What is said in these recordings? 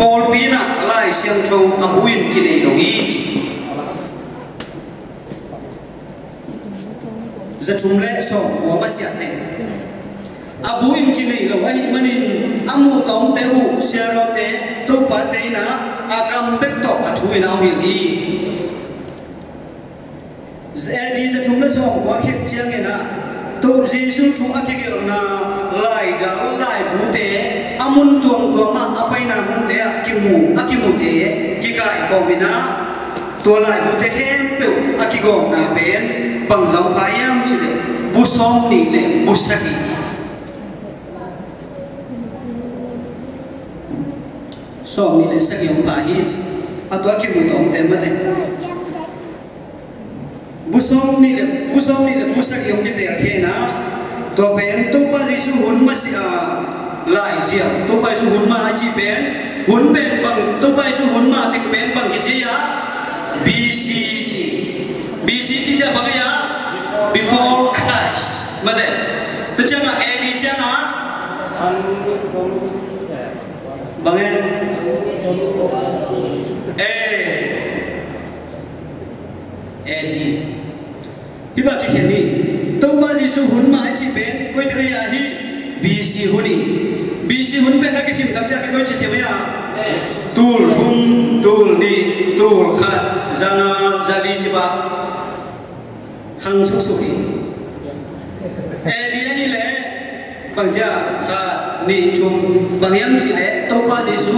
Paul Pina lai siang châu abuin kini dongi zatumle so wa masiate abuin kini lo ai manin amu tong te u siarote to pate na akam bekto athuin awili zedi zatumle so wa khip chiang ena to jesu chu akigil na lai da lai bute amun tuang tuama apai na mun te akimu te kikai ko bina to lai bute hem pe akigong na ben bang zong payam chile busong ni le busaki som ni le saki ang pahi ato akimu tong te mate busong ni le busaki ang kite akhena to ben to pa jisu hun masi lai zia to pa su hun ma chi ben hun ben bang to pa su hun ma ting ben bang ki ya BCG ja bang ya before Christ mate to changa eri changa bang edi iba ki kheni to pa jisu hun ma chi ben koi te ya hi BC hun ben na ki sim tak ja ki koi chi se ya tul thum tul ni tul khat zana zali chiba khang su su ki di ni le bang ja kha ni chum bang yam chi le to pa jisu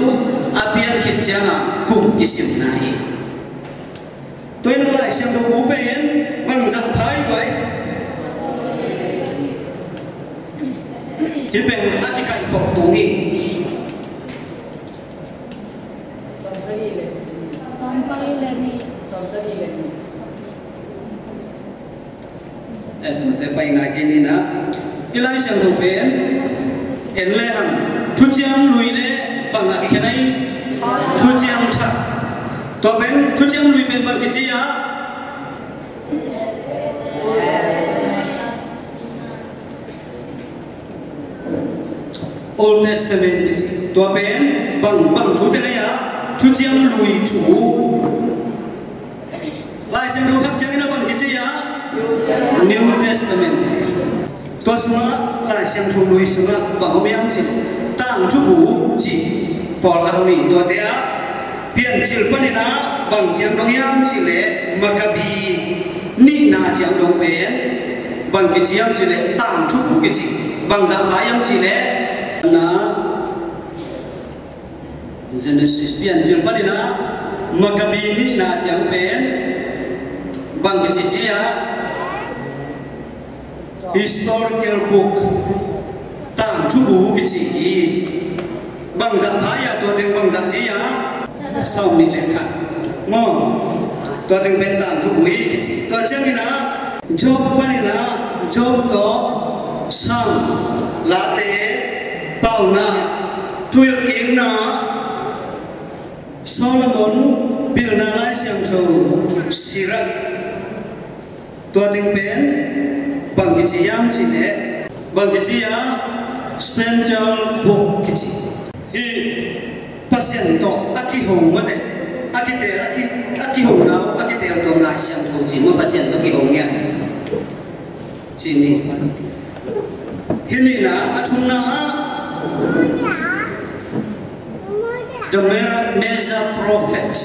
apian khit changa ku ki sim na hi tôi nói lại xem đâu bố bên bằng giặc thái vậy hiện bên ta chỉ cảnh học tù nghỉ tôi thấy bay này cái này nè cái lại xem đâu bên em lấy hàng thu chiang lùi lấy bằng cái này thu chiang chặt to ben thu chiang lui ben bang ki chi ya Old Testament to ben bang thu te ya thu chiang lui chu lai sem ro khak chang na bang ki chi ya New Testament to sunga lai sem thu lui sunga bang miang chi tang thu bu chi Paul haroni to te ya pian chil panina bang chiang dong yam chile makabi ni na chiang dong ben bang ki chiang chile tang thu bu ki chi bang za bayam chile na Genesis pian chil panina makabi ni na chiang ben bang ki chi ya historical book tang thu bu ki chi bang za baya to teng bang za chi ya sau này lại khác ngon tôi từng bên tảng thu bụi cái gì tôi chắc cái nào cho cái này là cho to sang lá té bao na chui kiến nó Solomon biểu na lại xem châu Sirach tôi từng bên bằng cái gì am chỉ để bằng cái gì á special book cái gì pasien to aki hong mate aki hong nào aki te dom lai siam thu chi mo pasien to ki hong ya chi ni hini na athum na the meza prophet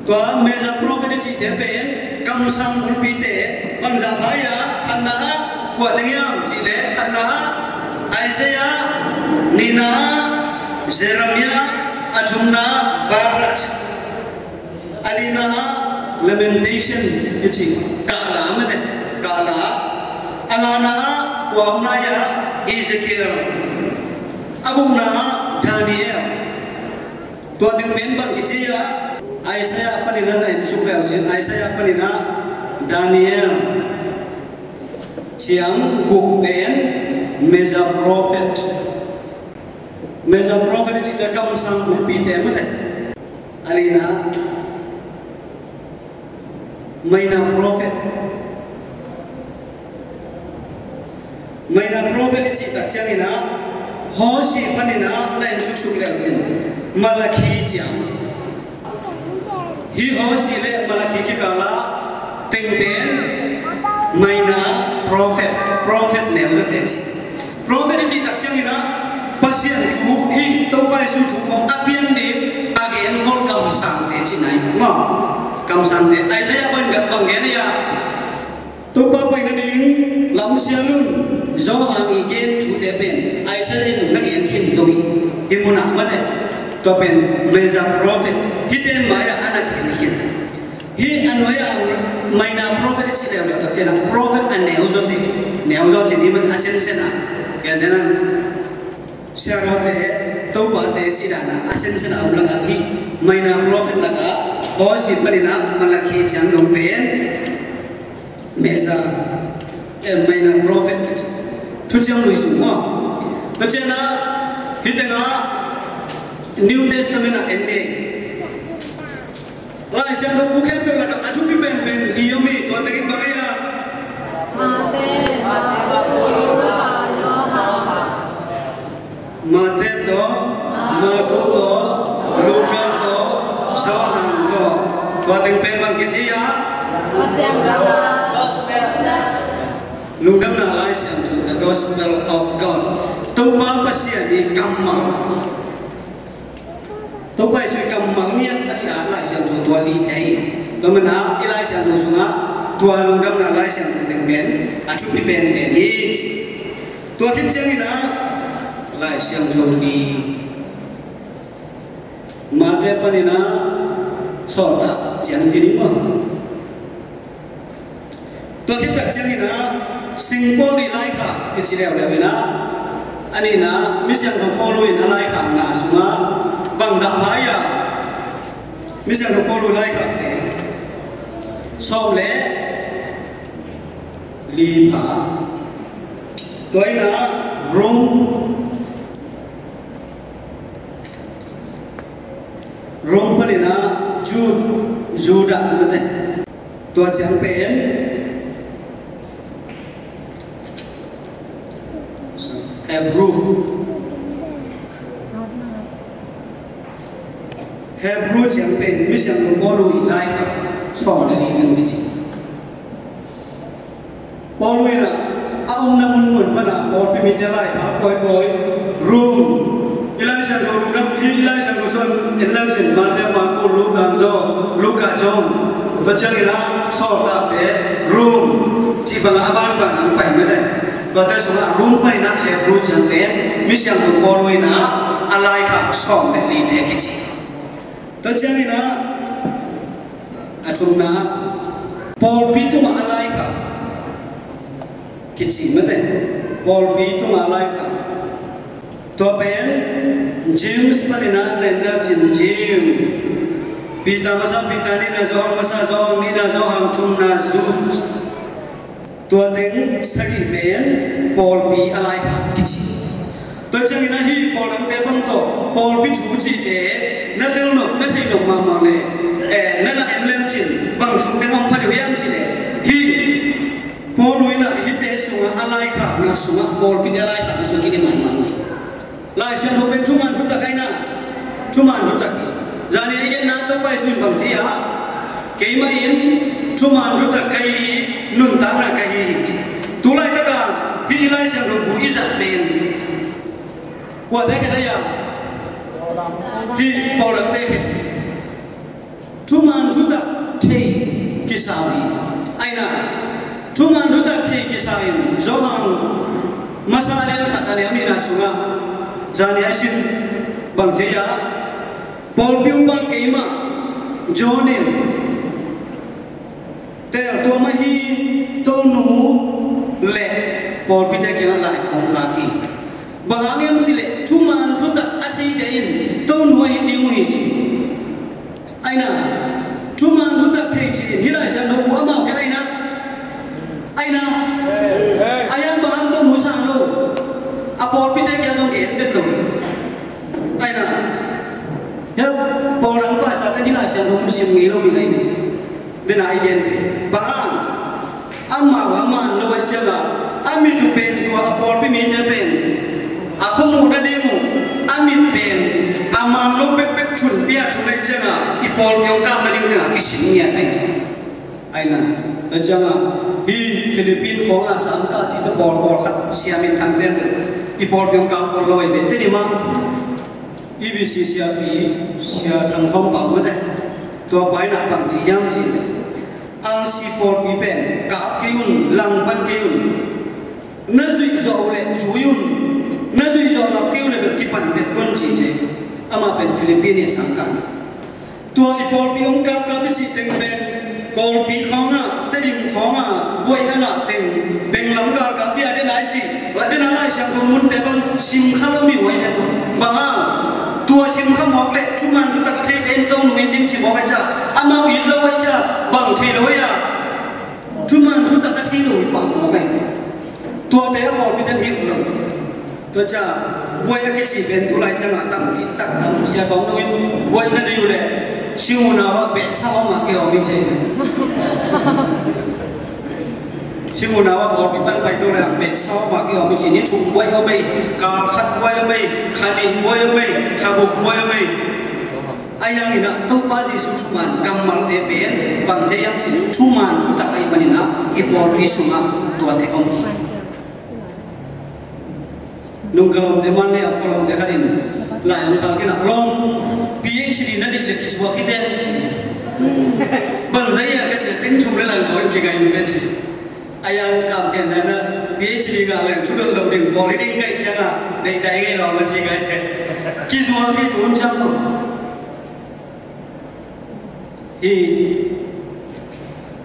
to meza prophet chi te ben kam sam ul pi te bang za phaya khanna kwa tengyam chi le khanna Isaiah Nina Jeremiah Ajumna Barat Alina Lamentation itu kala mate kala alana wamnaya Ezekiel Abuna Daniel tua ting membang kicia Isaiah apa nina na supel Isaiah apa nina Daniel siang bukben Meza prophet itu cakap sang upi temu teh. Alina, maina prophet itu tak cakap ina, hosi panina lain Malaki jam hi ho sile Malaki ki kala tengben maina prophet ne uzate prophet ji tak changina pasian chu hi to pai su chu ko apian ni again kol kam sang te chi nai ma kam sang te ai saya ban gap bang ge ya to pa pai na ding lam sia lun zo hang igen chu te ben ai saya nu na gen him zo mi himuna ma te to ben meza prophet hiten maya anak hin hi anoya maina prophet chi le to chena prophet an neuzo te ni man asen sena ya dena sharote to ba te chi dana asen sena amlaga hi maina prophet laga o si parina Malaki chang dong pen meza maina prophet tu chang lui su mo to chena hitenga New Testament ende lai siang do bukan pe la aju pi pen iomi to takin bagaya Mate to Marko to Luka to Yohan to takin pen bang kisi ya Lungdam na lai siang to the gospel of God to pa pasia di kamal to pai sui kam mangian taki a lai siang tu tua li ai to mana i lai siang tu sunga tua lungdam na lai siang tu ben a chu pi ben hi tua kin chang ina lai siang tu ni ma te panina so ta chang ji ni ma tua kin tak chang ina singpo ni lai ka ki chi leo le na ani na mi siang tu po lui na lai ka na sunga bang dạ maya mi sang ko lu lai ka te som le li pa toina rom panina juda mate to chang pen Hebrew chẳng bên mi sang ko polu ilai ka som le ni thang bi chi polu ina aung na mun bana pol pi mi te lai ka koi room ilai sang ko room ilai sang ko son ilai chen ma te ma ko luka jong to chang ina so ta te room chi bang aban ban ang pai me te to te so room pa ina Hebrew chẳng bên mi sang ko polu ina alai ka som le ni te ki chi to chang ina athumna Paul pitung alai ka kichi mate Paul pitung alai ka to pen James parina lenda chin jim pita masa pitani na zo masa zo ni na zo hang thum na zu to teng sagi pen Paul pi alai ka kichi to chang ina hi Paul ang te bang to Paul pi chu chi te na tel no na thei no ma ma le na na em len chin bang sung te ngom pa de yam chi le hi Paul ina hi te sunga alai ka na sunga Paul pi de alai ka na sungi ni man man lai siang ho pen chuman hu ta kai na chuman hu ta ki jani ge na to pai sun bang si ya ke ma in chuman hu ta kai nun ta na kai tu lai ta ka hi lai siang ho bu i za pen wa ta ka ya hi Paul ang te Tuman juta thei kisawi aina tuman juta thei kisawi zohang masale ta ta le ni na sunga jani asin bang jeya Paul piu bang keima jonin te to ma hi to nu le Paul pi te ke la khong kha ki bahamiam chile tuman juta athei te in to nu hi ding hi chi aina cuman budak teji nilai sana bu amal kena aina ayam bahan tu musa lo apol pite kya dong ente lo aina ya orang pas tadi nilai sana musim ngilo bilai dena ayen bahan aman lo baca lah amit tu pen tu apol pi minta pen aku muda demo amit pen aman lo pe Paul yung kam na ding kisin niya ay na tajanga hi Philippine ko nga sa angka chito Paul khat siamin kanten i Paul yung kam ko loy be tini ma IBC sia pi sia thang khom pa mo de to pai na bang ji yam ji ang si Paul pi pen ka ke un lang ban ke un na zui zo le chu yun na zui zo lap ke un le ki pan bet kon ji je ama pen Philippine sangkaตัวอีพอลปีองค์กับพิจิตรเป็นกอลปีของอ่ะแต่ดิ่งของอ่ะบวยขนาดเต็มเป็นลำกากับพี่อาเดนไอจีและเดนไอเสียงของมุนแต่บางซิมข้าวนี่ไว้เนี่ยบ้าตัวซิมข้าวหมอกเละชุมันทุกตะกะเทเจนจงนุ่มดิ้งชิมอกไว้จ้าอามาวิลเลยไว้จ้าบางทีเลยอ่ะชุมันทุกตะกะเทเลยบางหมอกไว้ตัวแต่กอลปีนั้นหิวเลยตัวจ้าบวยอาเกจิเป็นตัวไรจังอ่ะตั้งจิตตั้งตั้งเสียของนู้นบวยนั่นอยู่เลยชิวนาว่าเบะชาวมาเกี่ยวมิเชชิวนาว่าบอลปีตั้งไปตัวเลยเบะชาวมาเกี่ยวมิเชนี่ถูกไว้เอาไม่กาขัดไว้เอาไม่ขัดดินไว้เอาไม่ขับบุกไว้เอาไม่ไอ้ยังนี่นะต้องป้าจีสุชุมันกำมังเตเปนบางใจยังจีชุมันชุตักไอ้มันนี่นะอีบอลปีสุมาตัวเทอมนุ่งกระลมเตมันเนี่ยกระลมเตขัดินหลายองค์การกินอ่ะลองPhD นั่นเด็กที่สวบที่เด่นบางทีอ่ะก็จะติ้งชุ่มเลยหลังคนกี่ไงอยู่ก็จะไอ้ยังกับแค่นั้นนะ PhD ก็อะไรทุกเรื่องเราดึงบอลดิ้งไงใช่ไหมได้ไงเรามันใช่ไงกี่สวบที่โดนจับ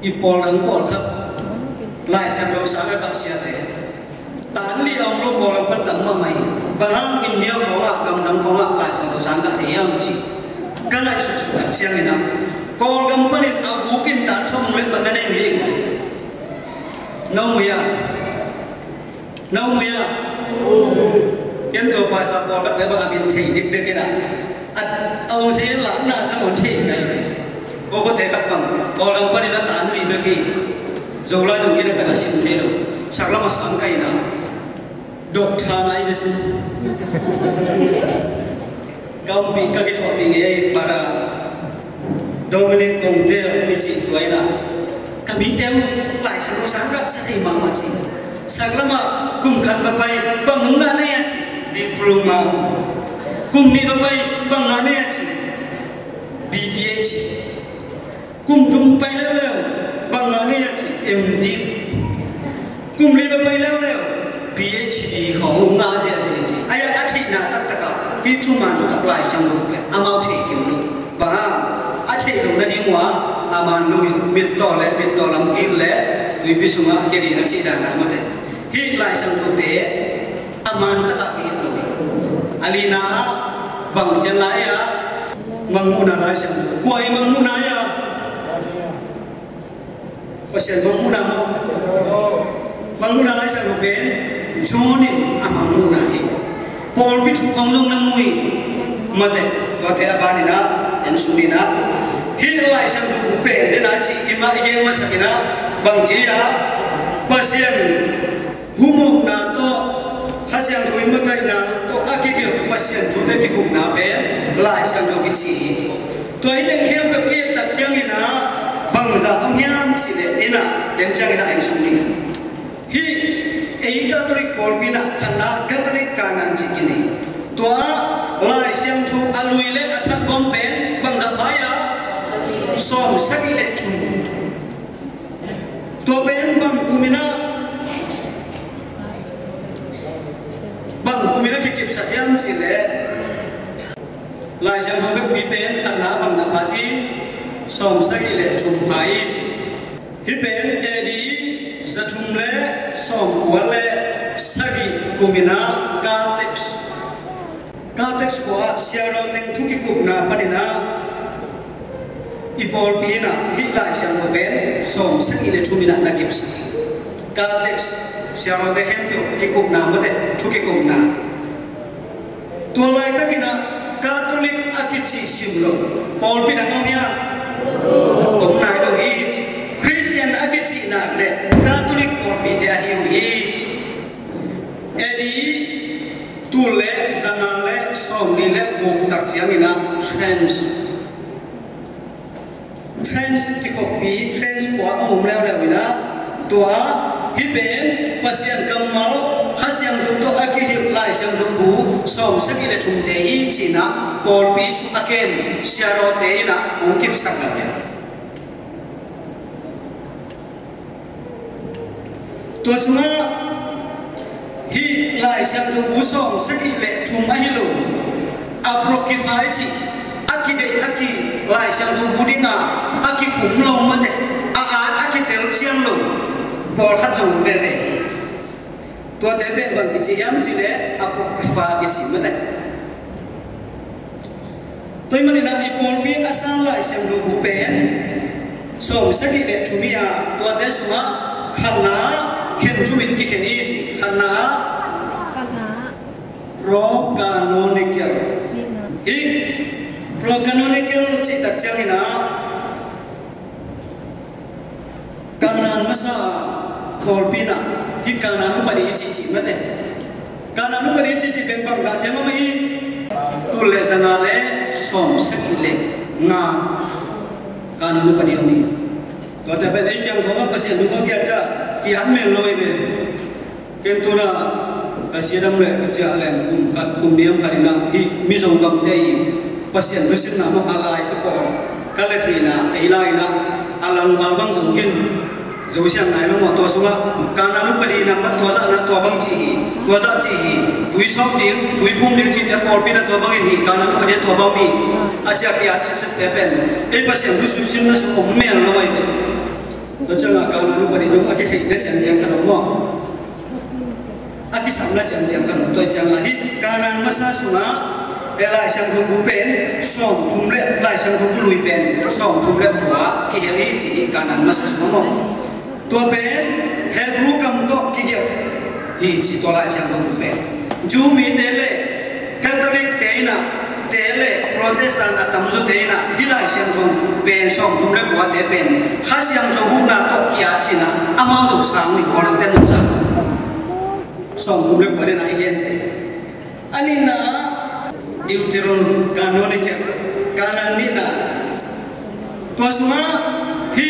อีปอลหลังปอลครับไล่เส้นเราสารกัดเสียเตะตานลีเอาลูกบอลมันตั้งมาใหม่บางครั้งอินเดียของอ่ะกำลังของอ่ะไล่เส้นเราสารกัดเดียวจีก็ไล่สุดๆเชียงนี่นะกอลกำปั้นเอาบุกินตานช่องเล็บมันนั่นเองเองน้องเมียเก็บตัวไปสับปอลแล้วแต่บางบินเฉยดึกๆกันนะเอาเสียหลังหน้าทั้งหมดเฉยไงก็เทขัดบังกอลกำปั้นนั่นตานนี่เมื่อกี้โจลาตรงนี้นั่นแต่ก็สิ่งนี้เราสักละมาสังกัยนะดอกชาไนเด็ดkau pikir kita shopping ya, para Dominic Conte bici tuai na, kami tem lai seru sangka saya imam macam, seglama kumkan bapai bangunan ya ci di Pluma, kumni bapai bangunan ya ci BDH, kumpai lew bangunan ya ci MD, kumli bapai lew PhD hong ngaji ci, ayat atik na tak takพี่ทุ่มมันทุกลายช่างลูกเลยอามาเทกินลูกบ้าอาเทลูกนั่นเองว่าอามันลูกมิดต่อและมิดต่อลำกินและตุยพิสุมาเกลีนักศิษย์ด่านหมดเลยฮีลายช่างลูกเตะอามันตะกินลูกอาลีนาบังจันไลอะมังมุนาลายช่างกวยมังมุนายะว่าเช่นมังมุนามังมุนาลายช่างลูกเป็นโจนี่อามังมุนายPaul pitu konglong namui mate dote abani na ensuri na hilai sang du pe de na chi ima ige ma sakina bangji ya pasien humu na to hasiang du ima kai na to akige pasien du de ki kum na be lai sang du ki chi to i den khem pe ye ta chang ina bangza to nyam chi de ina den chang ina ensuri hi Catholic Paul pina karena Catholic kanan cikini tua lai siang tu alui le acak kompen bangsa baya som sagi le tu tua ben bang kumina kikip sakyang cile lai siang tu pipen karena bangsa baci som sagi le tu pai hipen edi zatumle som wale sagi kumina katex kuah siaro teng tuki kumna padina ipol pina hilai siang moben som sagi le tumina nagips katex siaro teng hempio ki kumna mote tuki kumna tualai takina Katolik akici simlo pol pina ngamia kumnai lo hit Christian akici na le Katolik pol pina hit Edi tule zanale somnile buk tak siang ina transที่เขาปี trans กว่าเอาแล้วนะตัวฮิเบนภาษากำมัลข้าเสียงตัวอากิฮิลายเสียงตัวบูสองสกิเลชุมเตยจีน่ะบอลปีสุอาเกนเสียโรเตยน่ะองค์กิบสักแล้วตัวสุนัขฮิลายเสียงตัวบูสองสกิเลชุมอาฮิโลอัปโรกิฟายจีอากิเดอากิลายเสียงตัวบูดิงาอากิขุมลงมันเดอากิเตลเชียงลงบอลขัดลงเบเบตัวเดเบนบางกิจยามจีเล่อัปโรกิฟายกิจมันเดตัวมันนี่นะอีบอลปีอาสังลายเสียงตัวบูเป็นสองสกิเลชุมิยาตัวเดสุนัขขันนาเข็นจุมินกิเข็นอีจีขันนาโปรกาโนนิเกลอีโปรกาโนนิเกลจิตตักเชียงนี่นะการนานมาซาโคลปีนะอีการนานุปนิจิจิมาเตการนานุปนิจิจิเป็นบางการเชื่อมั้ยตุเลสนาเลสอมสกิเลงาการนานุปนิมีตัวแต่เป็นไอ้เจ้าของว่าภาษาสุนทรเกียรติที่หันเมลลอยไปเกณฑ์ตัวน่ะภาษาดำเนินจะอะไรกุมเดียมคารินาที่มีส่งกับใจภาษาภาษาหน้ามันอะไรตัวปอกาเลทีน่ะไอ้ไลน่ะอะไรมาบางส่งกินจะวิชาไหนลงมาตัวสุราการนั้นปรีนับตัวจะนับตัวบางจีตัวจะจีดุยชอบดิ้งดุยพุ่งดิ้งจีแต่ปอลปีนั้นตัวบางอย่างนี้การนั้นปรีตัวบางมีอาจจะที่อาจจะเสด็จเป็นไอ้ภาษาดุสุชินนั้นสุขเมลลอยตัวจังการนั้นปรีจงอาจจะเห็นได้จังจังกันว่าอาจจะสำนักจังจังกันตัวจังอะไรการนั้นมาซาสุนาเวลาสังคมบุเป็นสองทุ่มเล็กลายสังคมบุลุยเป็นสองทุ่มเล็กหัวกิเลสจีการนั้นมาซาสุนาตัวเป็นเฮบรูกำตกกิเลสฮีจีตัวลายสังคมบุเป็นจูมีเตเลคาทอลิกเตนะเตเลโปรเตสแตนต์ตัมจุเตนะฮิลายสังคมเป็นสองทุ่มเล็กหัวเตเป็นข้าสังคมบุนาตกกิอาจีนะอามาจุสังมีคนเต้นนุ่งสองทุ่มเล็กหัวเดนไอเกนเตอันนี้นะดิวเทรอนการโนนิเกการนันนี่นะตัวสุนัขฮี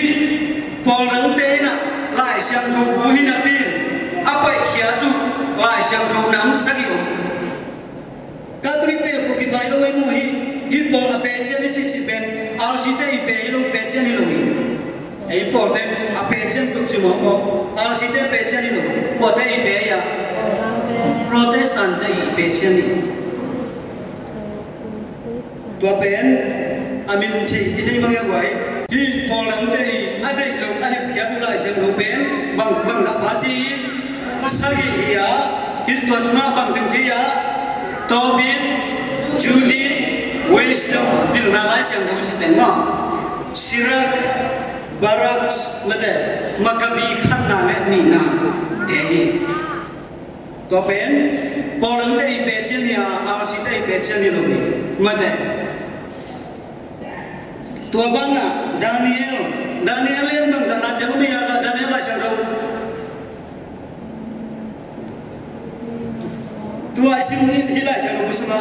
ปอลังเตนะลายเสียงของผู้หินาปีนapa kia tu lายเสียงของน้ำสักอยู่การตรึกเตะพวกที่ไฟลงไว้นู่นฮีปอลอาเปเจนี่ชิเป็นอาร์ซิเตอีเปย์ลงเปเจนี่ลงไอ้ปอลเตอาเปเจนตุกจิมองอาร์ซิเตเปเจนี่ลงปอเตอีเปย์อะโปรเตสแตนต์อีเปเจนี่ตัวเป็นอามินชีที่บางอย่างไว้ที่พอหลังจากอะไรเราได้เขียนดูลายเส้นรูปเป็นบางสัปดาห์ที่สักกี่ยาที่ตัวจุน่าบางถึงที่ยาโตบินจูลีเวสต์บิลนาลายเส้นรูปสิเป็นว่าซิรักบารักนั่นแหละมักกะบีขันนาและนีนาเดียตัวเป็นพอหลังจากเปเชนียอาร์ซิเตเปเชนีลงนั่นแหละตัวบางน่ะดานิเอลเล่นบางจากนั้นจะไม่มีอะไรดานิเอลอะไรฉันรู้ตัวไอซิมนี่ที่ไรฉันรู้มั้ยนะ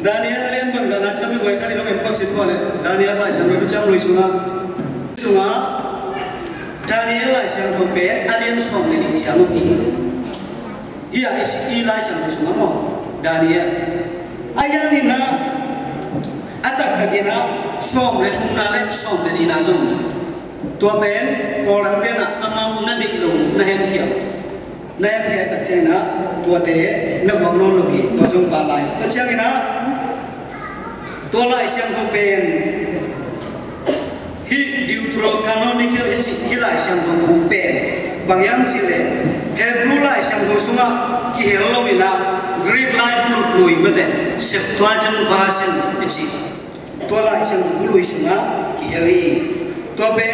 ดานิเอลเล่นบางจากนั้นจะไม่ไหวใครลงเอ็มปักสิบคนเลยดานิเอลอะไรฉันรู้จังรู้สุนัขดานิเอลอะไรฉันรู้เป็นอาเลียนสองในดิฉันรู้ที่อีอะไรฉันรู้สุนัขมั้งดานิเอลอายังนี่นะอัตตะกินะส่งเลยทุ่มนาเลยส่งเลยดีนาจงตัวเป็นโบราณเจ้าน่ะอามาอุนดิลงนาเฮมเขียวตัดเชนะตัวเตะนักวังโนลุยตัวจงบาลายตัวเชียงนะตัวลายเชียงคงเป็นฮิดิวตรอกานอนิเกลฮิลายเชียงคงเป็นบางอย่างจีเลยเฮบรูลายเชียงคงสุนัขกิเฮลวินะกรีกลายบุลุยมาเตะเซฟตัวจันบาสินจีตัวลายเสียงบุลุยสุนัขกิเอลีตัวเป็น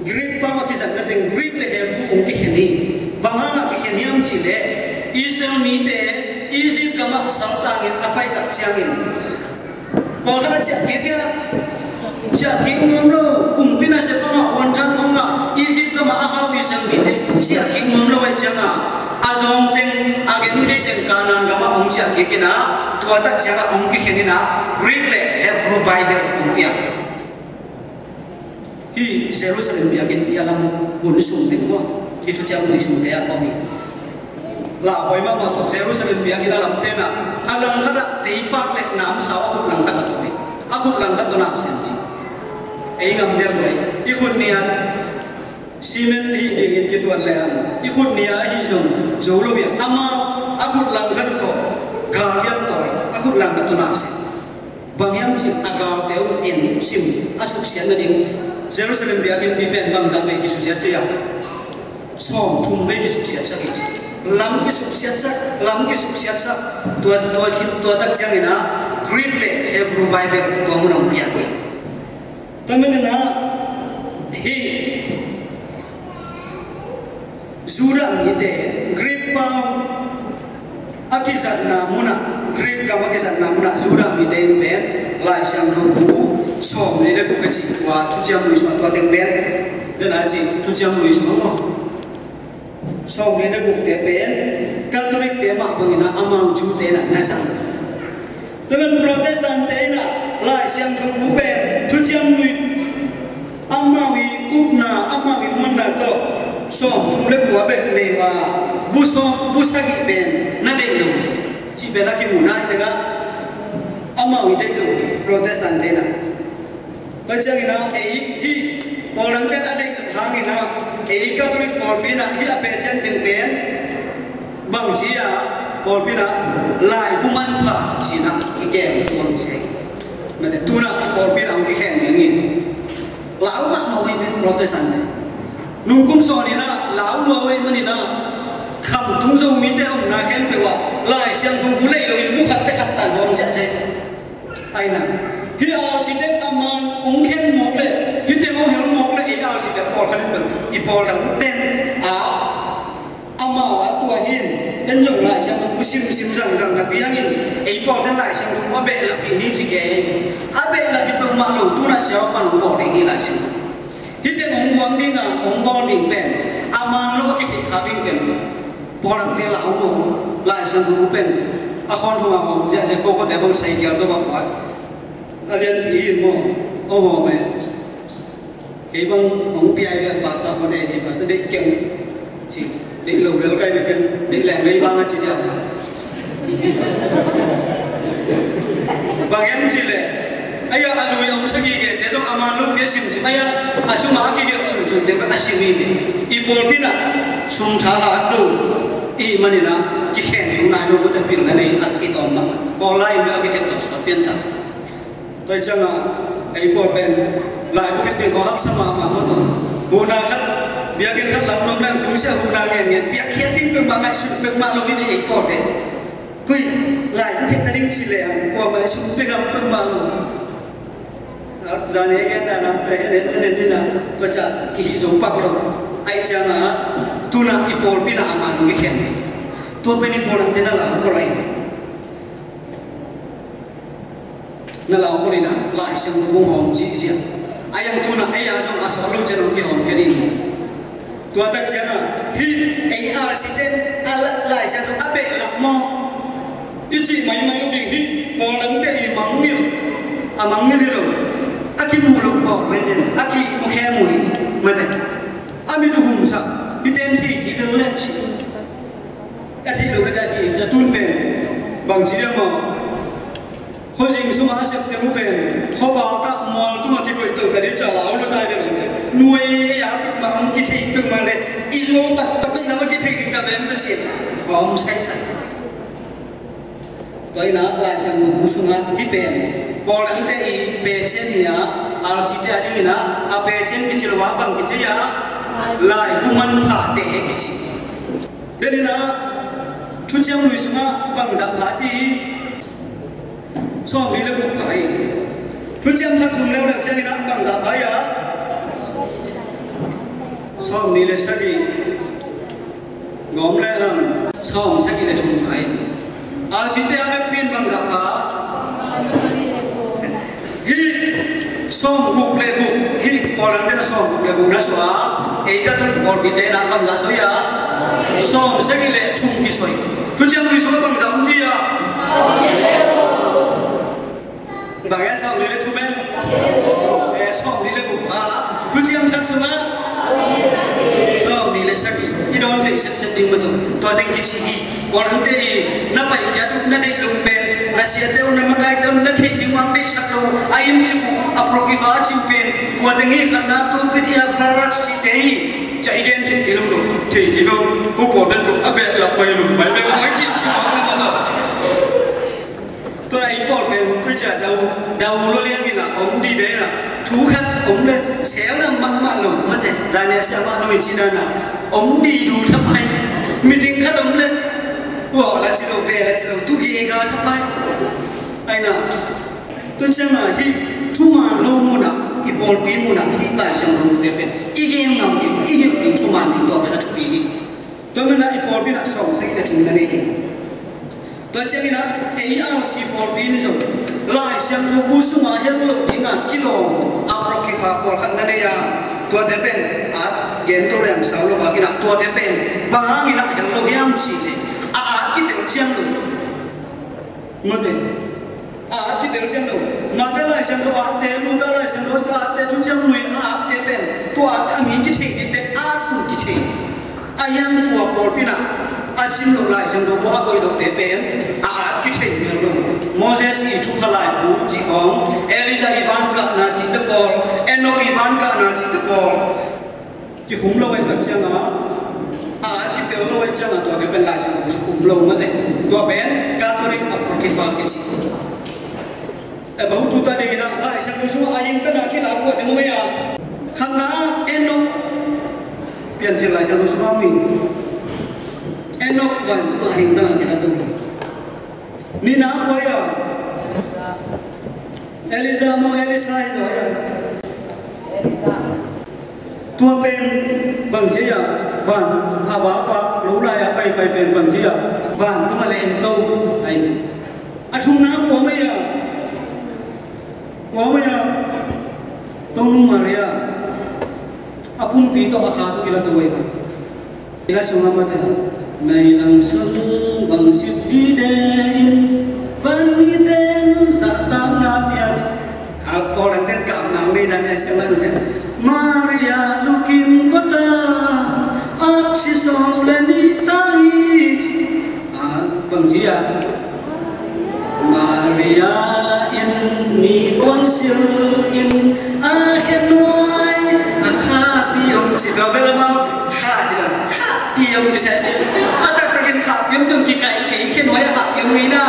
กรีกบางวันที่สันนั่นเองกรีกเลยเห็นบุองกิเฮนีบางครั้งกิเฮนีอันจีเล่อิสราเอลมีแต่อียิปต์กับมาสัลตางินapa itu sianginบอกถ้าจะเกี่ยวจะเกี่ยวมันรู้กุมพินาเสพมาวันจันทร์มาอียิปต์กับมาอาหารวิเศษมีแต่จะเกี่ยวมันรู้ไว้จังอ่ะอาจองเต็งอาเกนเทเต็งการนั้นกับมาองจะเกี่ยวนะตัวตัดเจ้าองค์กิเฮนีนะกรีกเลยเฮบรูไบเบิลองค์เดีย hi Jerusalem biakin alam hun sum te ko ki chu chang lui sum te a ko mi la boy ma ma to Jerusalem biakin alam te na alam khara te pak le nam sa a khut lang khat to ni a khut lang khat to na sen chi ei ngam dia boy I khut nia simen hi dingin ki tuan le am I khut nia hi jong zo lo bi ama a khut lang khat to ga yam to a khut lang khat to na sen bang yam chi agaw te un en sim a suk sian na ding Jerusalem biakin bi ben bang dang be ki su sia chia som thum be ki su sia sa ki lam ki su sia sa lam ki su sia sa tua tak chang ina Greek le Hebrew Bible to mun ang pia ki tamen na hi zura mi te Greek pa akizat na muna Greek ka akizat na muna zura mi te ben lai sang no bu som le ku ka chi wa chu chiam lui so to teng ben de na chi chu chiam lui so mo som le ku te ben Catholic te ma bangina amang chu te na sang dengan Protestan te na lai sang no bu ben chu chiam lui amawi upna amawi manna to som chung le ku be le wa bu so bu sa gi ben na de lo chi be la ki mu na te ga amawi de lo Protestan te na tôi chẳng nghĩ nào ấy bỏ lăng tết ở đây hàng nghĩ nào ấy các tôi bỏ pin à hi là bề trên tiếng bén bằng chỉ à bỏ pin à lại cũng ăn phá chỉ là cái kèm tuồng xe mà để tu nào bỏ pin ông cái kèm những gì lão mặc màu hình Protestant này nung cung sò này na lão lúa ấy mà này na khăm tung dâu mi tê ông na khen về quả lại xem tung cú lệ rồi bút khát tàn ông chạy chạy ai nào hi ao si te aman ong khen mok le hi te mo hel mok le I ao si te pol khanin ben I pol dang ten a ama wa tua hin den jong lai sang ku sim rang na pi hangin ei pol den lai sang ku be la pi ni chi ke a be la pi pe ma lo tu na sia pa no bo de hi lai sang hi te ong wang ding a ong bo ding ben aman lo ki chi kha bing ben pol dang te la ong bo lai sang ku ben a khon ho ong ja je ko te bang sai gyal do ba pa alian bi mo oh me cái bang ông bia cái bà sa con này gì bà sa để chừng chỉ để lầu để cái cái để lẻn lấy bang chỉ chứ bang em chỉ lệ ai ya alu yang mesti cái thế trong amalu cái sim sim ai ya asum aki cái sum sum để cái sim ini ipol pina sum thala tu I mana na cái khen sum này nó có thể pin cái này ăn cái tôm mà còn lại nữa cái khen tôm sao pin ta tôi chẳng là ấy bỏ bên lại một cái điều có hấp sama mà một tuần huna khát việc cái khát lắm năm năm chúng sẽ huna nghe nghe việc hiện tin được mà ngại sụp được mà lâu đi ấy bỏ thế quy lại một cái đinh chỉ lệ qua mà sụp được gặp được mà lâu giờ này cái nào thấy đến đi nào tôi chả kỳ giống bạc lâu ai chẳng là tu na ipol pina aman cái khen tu bên ipol làm thế nào làm có lại na lao ko nina lai sang bung hom ji sia ayang tu na aya jong asal lo chen ki hom ke ni tua tak chen na hi ai accident ala lai sang abe lak mo ichi mai ding hi mo dang te I mang ni lo aki mu lo ko le ne aki mo khe mu ni ma te ami du hum sa I ten thi ki lo le chi ka chi lo ka ki ja tun pe bang chi mo khôi dinh số má xếp tiếng bền khó bảo ta mòn tu mà kịp tuổi tự cái trở lão nó tai về nuôi áo cực mà ông kia thì cực mà này iso tập cái nó kia thì cái bên nó chuyện và ông say say tôi nói lại sang một số má kịp bền bỏ lắng thế I bền trên nhá RCT đi na à bền trên cái chiều hóa bằng cái chiều lại cũng ăn thả để cái gì nên là chút chiều người số má bằng dạng lá chi so với lớp cũng phải chút chiêm chắc cùng leo được chơi nó bằng giả thấy à so với là sao đi ngóm lên hàng so với sao đi là chung phải à chỉ thấy anh pin bằng giả cả hi so gục lên gục hi bỏ lần thế là so gục lên gục là xóa ấy các tôi bỏ bị thế nào bằng giả soi à so với sao đi là chung cái soi chút chiêm đi số bằng giả không chi à bằng cái sao đi lên thu bên, sao đi lên bụng à, cứ chỉ ding ma to ding ki chi orang te na pai ya du na dei lung pen na sia te na ma kai te na thei ding wang dei sak lo aim chi aproki fa chi pen ko ding hi kan na tu pi dia parak chi te hi cha igen chi ki lung lo thei ki lo ko po den tu abe la pai lung pai be mai chi chi ma ma to ai po pen ku cha dau lo liang ni na ông đi đấy là thú khách ông lên xéo là mặn lủng mất thế dài này sẽ mặn mình chỉ đơn là ông đi đủ thấp hay mình tính khách ông lên bỏ là chỉ đầu về là chỉ đầu tu kia ga thấp hay ai nào tôi xem là đi chú mà lâu mua nào cái bol pin mua nào đi lại xem không được về ý kiến nào ý kiến chú mà đi đó là chú pin tôi mới nói cái bol pin là sống sẽ cái chú này đi tôi xem là ấy ao si bol pin rồi lại xem thu bù sung mà hiện lộ những kilo áp cái pha bol khăn này ya tua thế bên gen tôi làm sao lo cái nào tua thế bên ba cái nào hiện lộ yam chỉ cái tiểu chiang luôn mất đấy cái tiểu chiang luôn mà thế lại xem lo thế lu cái lại xem lo thế chú chiang lui thế bên tua anh mình cái chuyện cái cũng cái chuyện ayam của bol pin xin lỗi lại xem lo qua coi được thế bên cái chuyện nhiều luôn Moses itu kalai bu jikong, Elisa Ivanka na citepol, Enoch Ivanka na citepol. Ki hum lo yang terjang kita lo yang terjang tu ada pelai sama hum lo mate. Tu ben Katolik apokrifa kisi. Bahu tu tadi nak lai sama semua ayam tanah kita buat dengan dia. Karena Enoch pian jelai sama suami. Enoch wan tu ayam tanah kita tu. Ni nak apa ya? Elisa mau Elisa itu ya. Tua pen bang jia van apa lalu lah ya pai pen bang jia van tu malah ento ay. Atung nak apa ya? Apa ya? Tonu Maria. Apun pito akatu kila tu ya. Dia semua mata. Nay ang sung bang sip di den van di den sa tam na piat orang ten kam nang ni jane sela tu Maria lukim kota aksi song leni tai bang jia Maria in ni konsil in akhir noi akhapi om cita belama khajila piam tu saya, ada takin khap piam tu kita ikan waya khap piam ni na,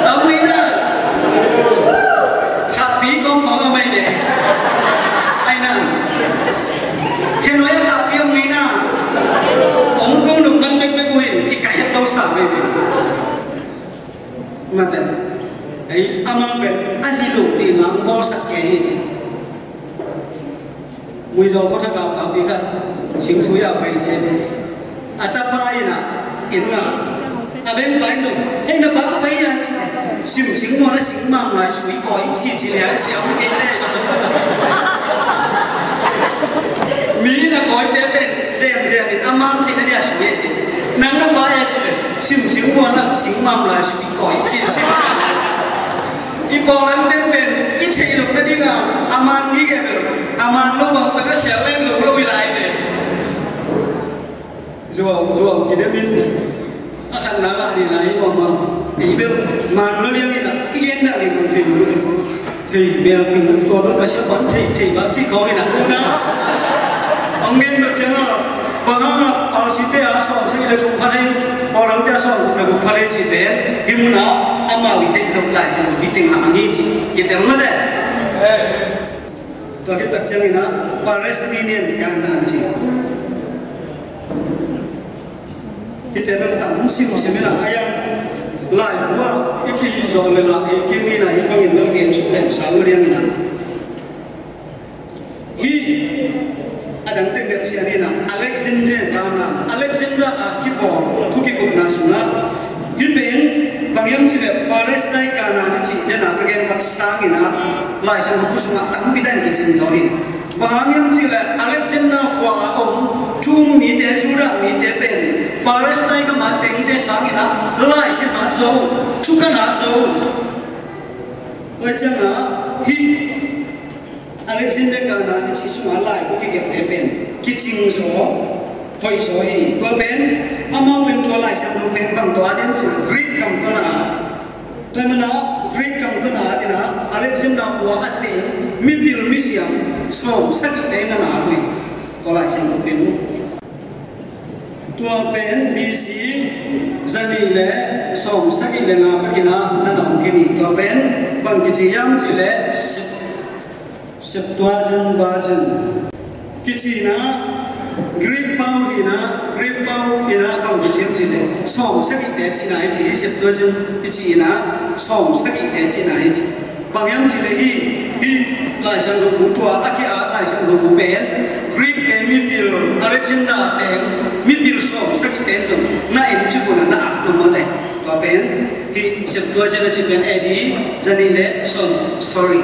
awak ni na, khap pi kau mau apa ini? Aina, ikan waya khap piam ni na, orang kau nunggang mek kuih, ikan yang tahu sah ini, macam, amang pen, adilu di ngang bos sakit. Mui jauh kau tak kau ikan. Sing suya pai che ata pai na inna aben pai no he na ba pai ya sim sing mo na sing ma ma sui koi chi chi le xiao ke te mi na koi te ben jem jem amam chi na dia sui te nang na ba ya chi sim sing mo na sing ma ma sui koi chi chi ipo lang te ben I thei lo na dinga aman ni ke aman lo bang ta ka xiao leng lo wilai te Jual kita bin akan nala di lain mama ibu mana yang ini ikan dah ni pun thì biar mình tôi nó sẽ vẫn thì bác sĩ coi là cô na ông nghe được chưa và ông sĩ thế à sau sẽ là chúng ta đây bảo rằng ta sau cũng là một phần chỉ về nhưng mà ông mà bị định độc lại rồi bị tình hạng như chỉ kita nó đấy tôi cái đặc trưng này nó Palestinian càng nặng chỉ kita memang musim lah ayam lai buah iki jual lah iki ni lah yang ingin lagi sudah sahur yang ini hi ada yang tengok siapa ni Alexander kana Alexander kibor tuki kubna suna hipen bangyam sila Palestine kana ni cik dia nak bagian paksa ni na lai sama kusuma tapi dan kicin zorin bangyam sila Alexander kuah chung mi te sura mi te pen Palestine ka mateng te sangi na lai si ma zo chuka na zo wacha na hi Alexander ka na ni chisu ma lai ko ki te pen ki ching zo hoi soi tua pen amau pen tua lai sang lu pen bang tua den Greek kam tu na tu mana Greek kam tu na di na Alexander Fua ate mi bil misiam so sakit te na na hui tua lai sang lu pen tua pen BC zani le som sakit le na bakina na na kini tua pen bang kici yang ci le Septuagint kici na Greek pau ina bang kici le som sakit te ci na ci Septuagint kici na som sakit te ci na ci bang yang ci le hi lai sang lu tua akia lai sang lu pen Greek te mi bil Alexander te mi bil som sakit te zo na in ci ko na ak tu mo te tua pen hi Septuagint ci pen edi zani le som sorry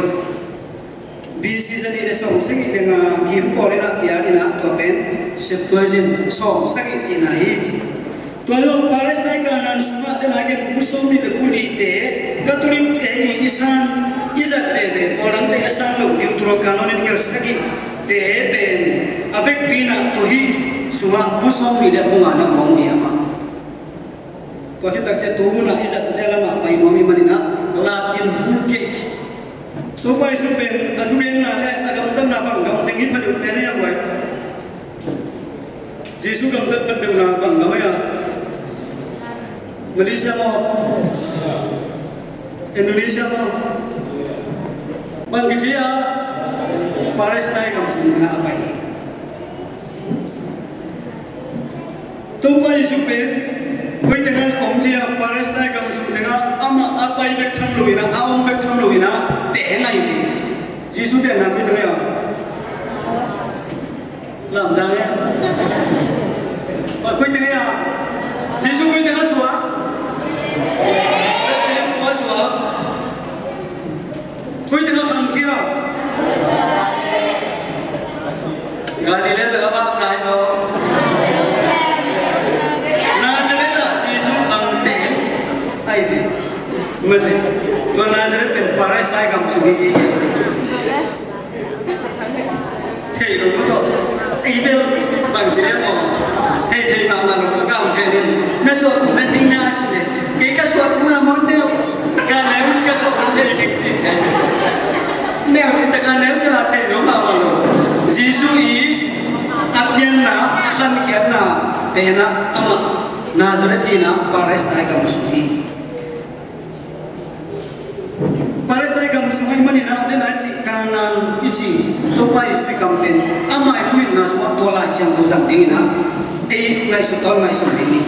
BC zani le som sakit te nga kim ko le na kia ina tua pen Septuagint som sakit ci na hi ci tua lo Palestina kanan suma de na ke kusom ni le kuli te katolik e isan izat bebe orang te asan lo diutro kanon ni ker sakit te ben avec pina to hi suma kusom ni le bunga na ngom ni ama to hi tak che tu na izat te lama pai no mi manina latin bulke to pai su ben ajuren na le agam tam na bang gam tengin padu pene ya wai Yesus gam tat padu na bang gam ya Malaysia mo Indonesia mo bang kecil ya Palestina kamu sudah apa ini tuh pai supir kau tengah kongsia Palestina kamu sudah ama apa yang betul luina awam betul luina tengah ini Yesus tengah betul ya làm sao ya kau tengah ya Yesus kau tengah suah Kau tengok sang kia, Galilea tu apa naik lo? Nazaret lah, Yesus sang teh, aje, mesti. Tuan Nazaret pen Paris naik kamu sendiri. Hei, lu betul. Ibel bangsa dia mau. Hei, mama lu kamu hei. Nasib mesti nak cile. Kita suatu nama dia. Kalau kita suatu dia kita neo cinta kan neo jahat neo apa lo Yesus ini apian na akan kian na pena ama Nazaret ina Paris naik kamu suci Paris naik kamu suci mana na ada nasi kanan ici topa ispi kampen ama itu ina semua tola yang dozang dingin na ngai setol ngai semini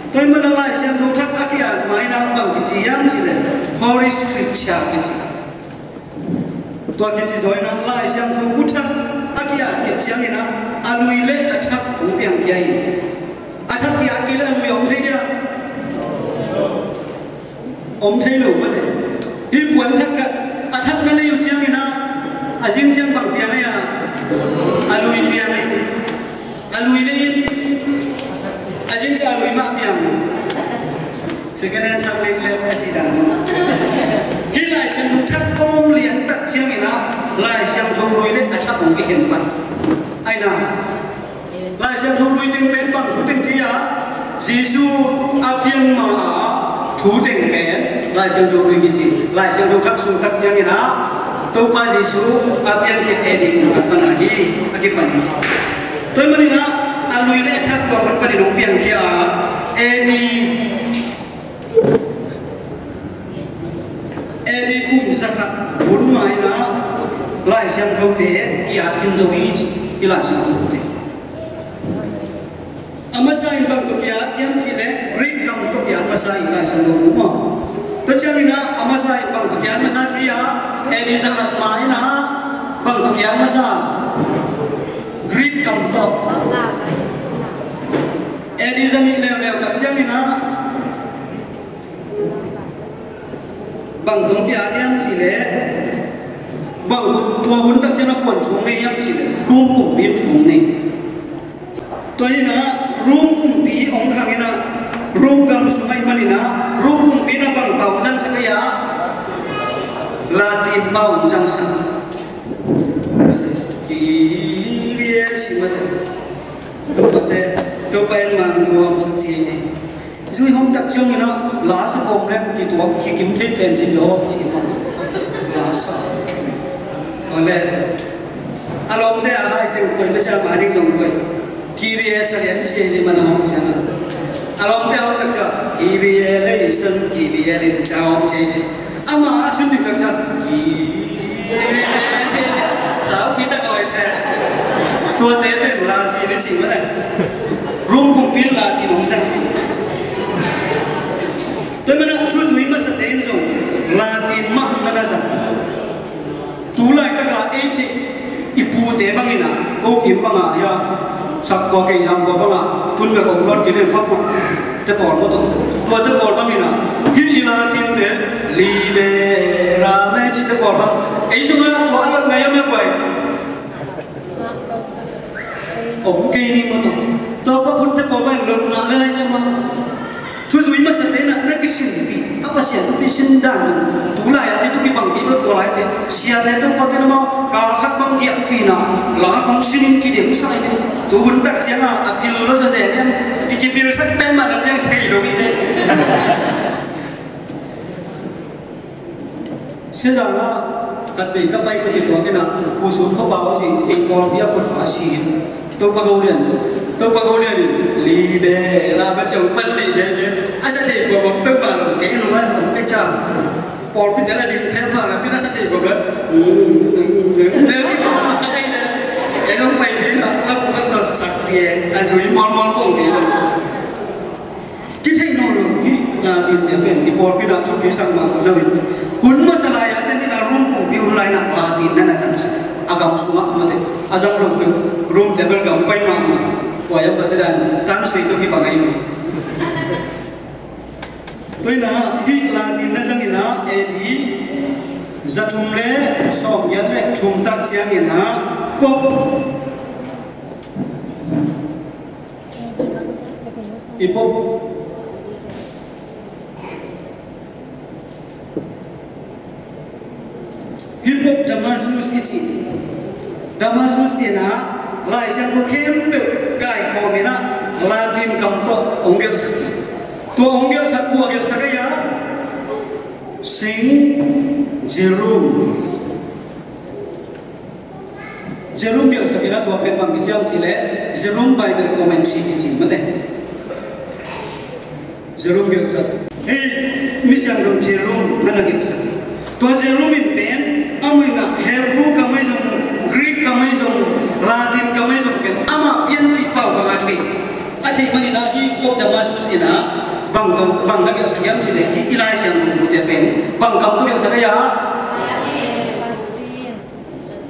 Kau mana lah yang dotak akiat mainan bang kecil yang cile Holy Scripture kecil Tua kecil joinan lah yang dotak akiat kecil yang ina alui le acap umpiang kiai acap kiai kila alui om thei dia om thei lu betul ibuan tak acap mana yang siang ina azim siang bang piang ya alui piang alui le Ajin sa alui mak piang, sekarang tak leh aji dan. Hilai sem tak kom lian tak siang ina, lai siang jomroi le acap mungkin henpan. Aina, lai siang jomroi ting pen bang tu ting cia, Yesu apian ma tu ting pen, lai siang jomroi kici, lai siang jom tak sung tak siang ina, tu pas Yesu apian hit edik tu mana hi akipan hi. Tu mana ina alui le acap kau pada lumpiang kia, Edi kum zakat burma ina lai siang kau te kia kim zowi ila siang kau te. Amasa bang tu kia kiam cile ring kam tu kia amasa ila siang kau burma. Tu cang ina amasa bang tu kia amasa cia edi zakat ma ina bang tu kia amasa Greek kam tu. Edi zani leo tak cang ina bang dong kia yang cile bang tua hun tak cina pun chung ni yang cile room pun bi chung ni tua ina room pun bi ong kang ina room gam sungai manina room pun bi na bang bau jang sekaya lati bau jang sang ki biar cima tu tempat tôi quen mà rồi sắp xỉ rồi hôm tập trung thì nó lá số hôm đấy thì tôi khi kiếm thấy tiền chỉ đó chỉ mà lá số còn lại alom thế à hai tiếng quay bây giờ mà đi dùng quay khi về sẽ đến chơi thì mà nó không chán alom thế hôm tập cho khi về lấy sân khi về lấy sân chào hôm chơi ama xin được tập cho khi về chơi sao biết ta gọi xe tôi thấyเป็นlà thì nó chỉ có này room cùng biết là thì đúng rằng tôi mới nói chú ý mà sẽ đến rồi là thì mắc nó là rằng tú lại tất cả ấy chị ít phụ tế bằng gì nào ô kiếm bằng à ya sắp qua cái hàng qua bằng à tuân về ông luôn cái này pháp phục thế còn một tôi thế còn bằng gì nào khi là tiền tế lì về ra mấy chị thế còn bằng ấy xong rồi tôi ăn ngày hôm nay vậy ông kia đi mà tôi có phút thế còn bằng được nợ lên nhưng mà chú ý mà sẽ đến là cái sự bị apa sih itu bikin dan tu lah ya itu kita bangkit berkolai deh siapa itu pada nama kalau hak bang dia pina lah fungsi kita usah itu tu hendak siapa apil lo saja yang dikipir sampai mana yang terlalu ini sedangkan tapi apa itu kita kena usul kau bawa sih ekor dia berpasir tu pagaulian libera macam penli dia asal dia bawa pembalon kayak lu kan kecam pol pindah di tempat lah pindah satu bawa dia cakap macam ini elok pai dia lah bukan tersakti anjui mal pun dia kita ini lah dia pen di pol pindah tu pisang mah nawi kun masalah ya jadi lah rumpung biul lain nak latih nana sampai agam sumak mati azam room table gampai mama wayang bataran tan itu ki bangai ni toina hi latin na sangina edi zatumle som yanle thumtak siangina pop ipop hipop damasus ichi damasus ina lai sang ko khem pe gai ko mina latin kam to ongel sak to ongel sak ko ongel sakaya sing jerum gel sakina to pen bang jam chile jerum bible comment chi mate jerum gel sak hey misyang rom jerum nana gel sak to jerum in pen amina hebrew kamai jong Greek kamai jong Latin kamai jong ken ama pian ti pau ba athi mani na hi kop damasus ina bang na gel sagyam chile hi ilai siang bute pen bang kam to gel sakaya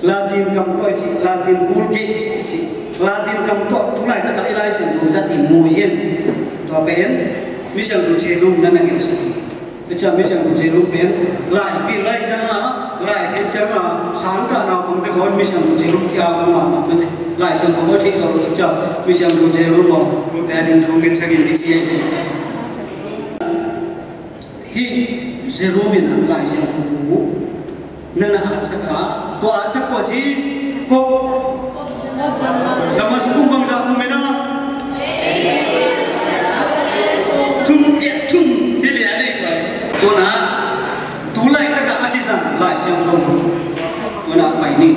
Latin kam to chi Latin burki chi Latin kam to tulai ta ilai siang bu zat i muyen to pen misang du chelum na gel sak bây giờ cũng luôn biến lại bị lại chăng lại thế chăng sáng cả nào cũng được hỏi bây giờ cũng luôn kia mà mình lại xong có thể rồi được chưa bây giờ cũng luôn mà cũng đã đến thùng cái chắc gì gì khi zero mình lại xong cũng nên là ăn sắc cả tôi ăn sắc của chị cô làm mà cũng bằng dạng của mình đó chung đi liền đây tôi nói tú lại tất cả ati rằng lại xem không tôi nói phải đi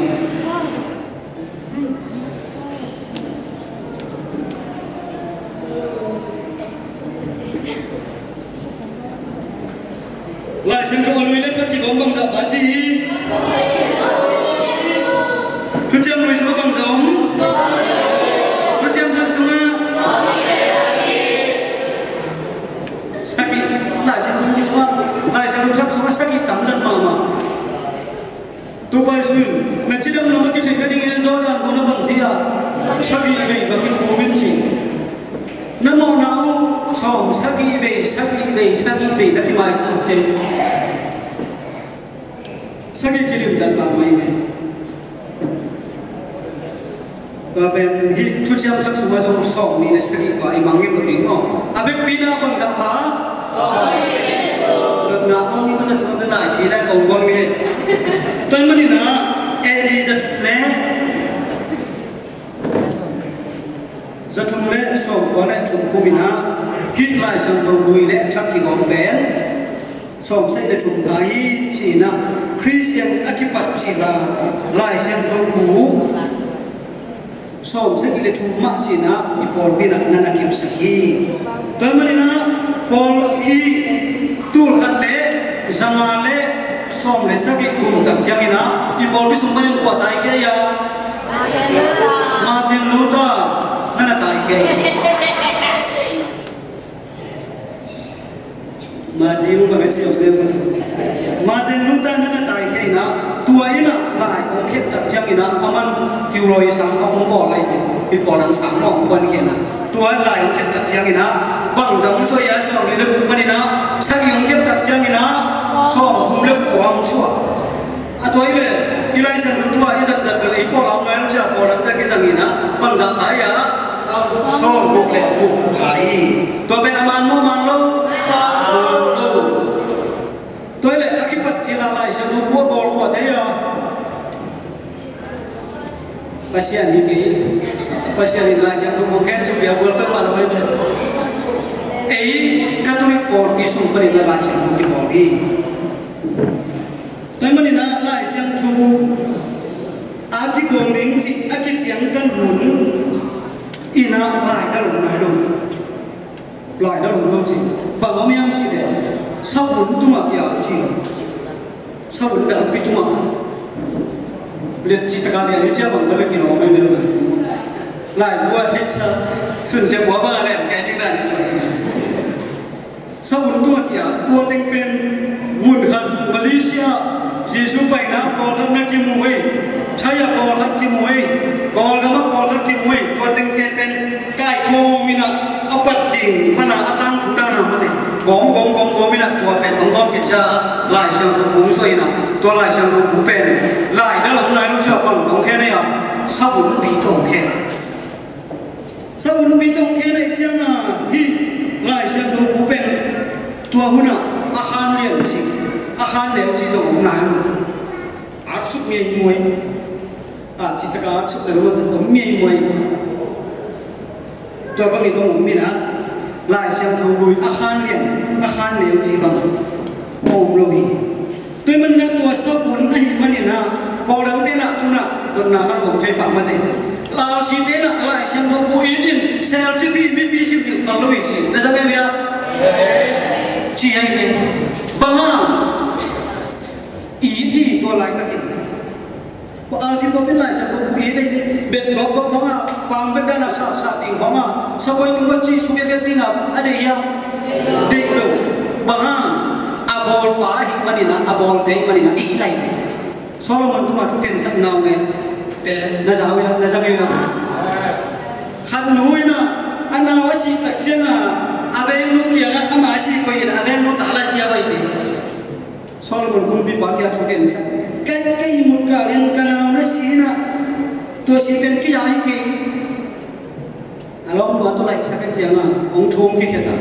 lại xem không lùi lên chỉ có bằng dạng bá chi cứ xem lùi xuống bằng giống cứ xem thật xuống sakit lại xem không xuống lại xem không thắc xuống sakit tắm giật mà tôi quay xuống là chỉ đông nó cái chuyện cái đi do đàn của nó bằng gì à sakit về và cái cố biến chỉ nó màu não sòng sakit về nó thì mai sẽ chơi sakit cái điểm giật bằng mày này và bên hi chút xem thắc xuống mà dùng sòng này là sakit của anh mang cái đồ ngỏ à bên pina bằng dạng phá được nào không nhưng mà chúng ta lại khi đang còn quan nghe tôi mới đi nào Eli rất lẽ so của mình á hít lại sang đầu đuôi lẽ chắc thì gọn bén xong sẽ để chụp ấy chỉ là Christian akipat chỉ là lại sang đầu cũ xong sẽ để chụp mắt chỉ là Paul bị nặng nặng kiểm soát tới mà na Paul hi tu khát lẽ zaman lẽ xong để xác định cùng tập trang na Paul bị xung quanh quả tai kia ya Martin Luther nana tai kia Martin Luther cái gì vậy Martin Luther nana tai kia na tua ina lại ông khét tập trang na aman tiêu rồi sáng ông bỏ lại Paul đang sáng ông quan kia na tua lại ông khét tập trang na bằng giống soi ya xong đi được cũng na xác định ông khét tập trang na xong cũng được quang suốt tua ile ilai sang tua izat jat beli Paul ông nói nó Paul đang tới cái sang na bằng giống ấy ya xong buộc lệ buộc lại tua bên aman mo man lo tôi lại các cái vật chỉ là lại sang nó mua bò của thế à pasien như thế pasien lại sang nó mua cái số việc vừa các bạn nói đấy ấy các tôi bò đi xuống bên là lại sang nó bò đi tôi mới nói lại sang thu áp cái công lính gì áp cái tiếng tân hồn ina lại đã lồng lại đâu gì bằng ông em gì đấy sau bốn tung à kia chỉ sau bốn đợt bị tung à liệt chỉ tất cả những cái bằng cái kia nó mới được lại mua thích sao xuân sẽ quá ba này cái như này sau bốn tung à kia tua thanh pen nguồn khẩn Malaysia Jesu phải na còn thân na kim mùi thay à còn thân kim mùi còn cái mắt còn thân kim mùi tua thanh pen cái cô mina apat ding mana atang sudah nama teh gom mina tua pen gom kita lai sang tu bung soi na tua lai sang tu bung pen lai dah long lai lu siapa tong kene ya sabun bi tong kene jangan hi lai sang tu bung pen tua huna akan lihat si jong lai lu aksuk mian muai cita ka aksuk terus mian muai tôi có nghĩ tôi mình á lại xem thấu vui akhan liền chỉ bằng ôm lôi tôi mình đã tua sau bốn anh mình nè bỏ đầu tiên là tu nè tuần nào hắn cũng chơi phạm mình là chỉ thế là lại xem thấu vui ý định sao chứ bị chịu được thằng lôi chỉ để ra bên kia chỉ anh thế ba ý thì tôi lại tất cả si ko bin lai sa ko bi dai bet bok ma pam bet dana sa ting ma sa ko tung bachi su ke ting ade ya de do ba abol pa hi manina abol te manina iklai Solomon tu ma thu ken sang naw nge te na jaw ya na jang ya khan nui na ana wa si tak chenga ave nu kia na ama si ko ina ave nu ta la sia bai Solomon pun bi pa kia thu ken sang cái một cả liên canal nó xí na tôi xí bên cái gì kì alo mua tôi lại sang cái gì mà ông thùng cái kia ta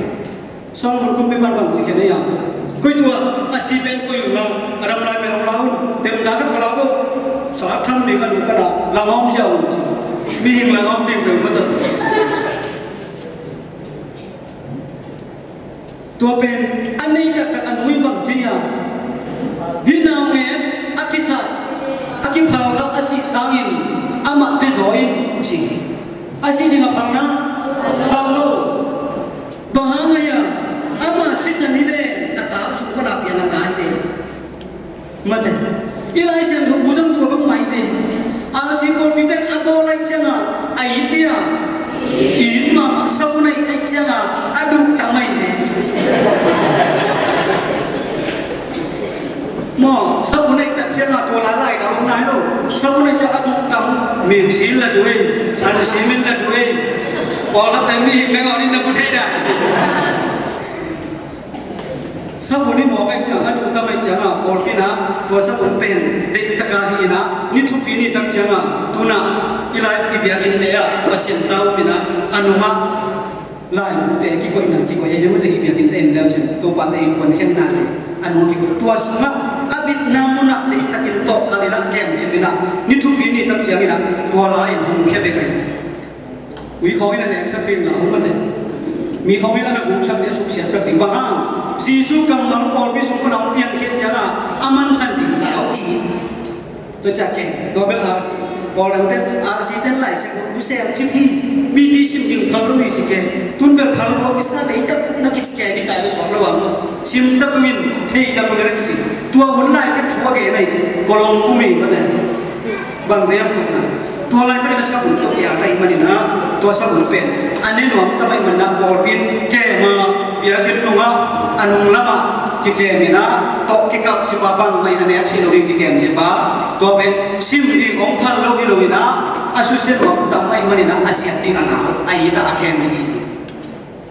xong mình cũng biết văn bằng gì kia đấy à coi tua xí bên coi dùng lâu làm lại bên ông lâu tìm đá các lâu đâu sợ thâm đi cái đủ cái nào làm ông giàu mi hình là ông tìm được mất rồi tua bên anh ấy đặt anh nuôi bằng gì à khi nào nghe akisat akipau kap asik sangin amat bezoin ci asik dengan pangna panglo bahaya ama sisa nide tata suku nak yang nak ande mate ilai siang tu bujang tu bang mai te asik kau minta apa lagi canga aitia ima sabu naik ai canga aduh tamai ne mà sao bữa nay tận xem là tua lá lại đó hôm nay đâu sao bữa nay cho ăn bụng tắm miệng xí là đuôi sản xí mình là đuôi bỏ lắp tay mình đang ngồi đi tập thấy đã sao bữa nay bỏ anh chẳng ăn bụng tắm anh chẳng à bỏ pin á tua sao bữa pen để tất cả hi na ní chụp pin ní tất chẳng à tu na ilai ibia kinh tế à và xem tao pin á anuma lại tế cái coi em mới thấy ibia kinh tế nào chứ tu bạn thấy quần khen nào anu ki tua sunga abit namuna te takin top kali nak kem chibina ni thu bi ni tak chiang ina tua lai hum khebe kai wi khoi na nek sa film na hum ne มีเขาไม่ได้นะกูสักเดียวสุขเสียสักทีบ้างสีสุกังมังปอลพิสุขนำเพียงเขียนชนะอามันทันดีแล้วอีตัวจักรเก่งตัวเบลอาร์ซีบอลดังเต้อาร์ซีเต้นไหลเสียงกูเสียชิมพีมีดีชิมยิ่งพารุวิจิเกตุนเบลพารุวิสัตย์อีกนักกิจแก่ดีตายไปสองระหว่างชิมตะมินเที่ยวกันเลยจริงตัวหุ่นไหลกันชัวร์เก๋ในกลองกุมิมันเนี่ยบางเสียงคนนั้นตัวอะไรจะสับหุ่นตัวอย่างไรมันนี่นะตัวสับหุ่นเป็นอันนี้หนุ่มทำไมมันนักบอลบินแก่มาเบียร์ขึ้นนุ่งอ่ะอันนุ่งละมาที่แก่มีนะตกที่กับสิบบังไม่นั่นเนี่ยที่เราเรียกที่แก่สิบตัวเป็นซิมดีของพันโลกิโลวินะอาชุเสียหนุ่มทำไมมันนี่นะอาเซียนที่กันนะไอ้ยี่ตาอาแคนนี่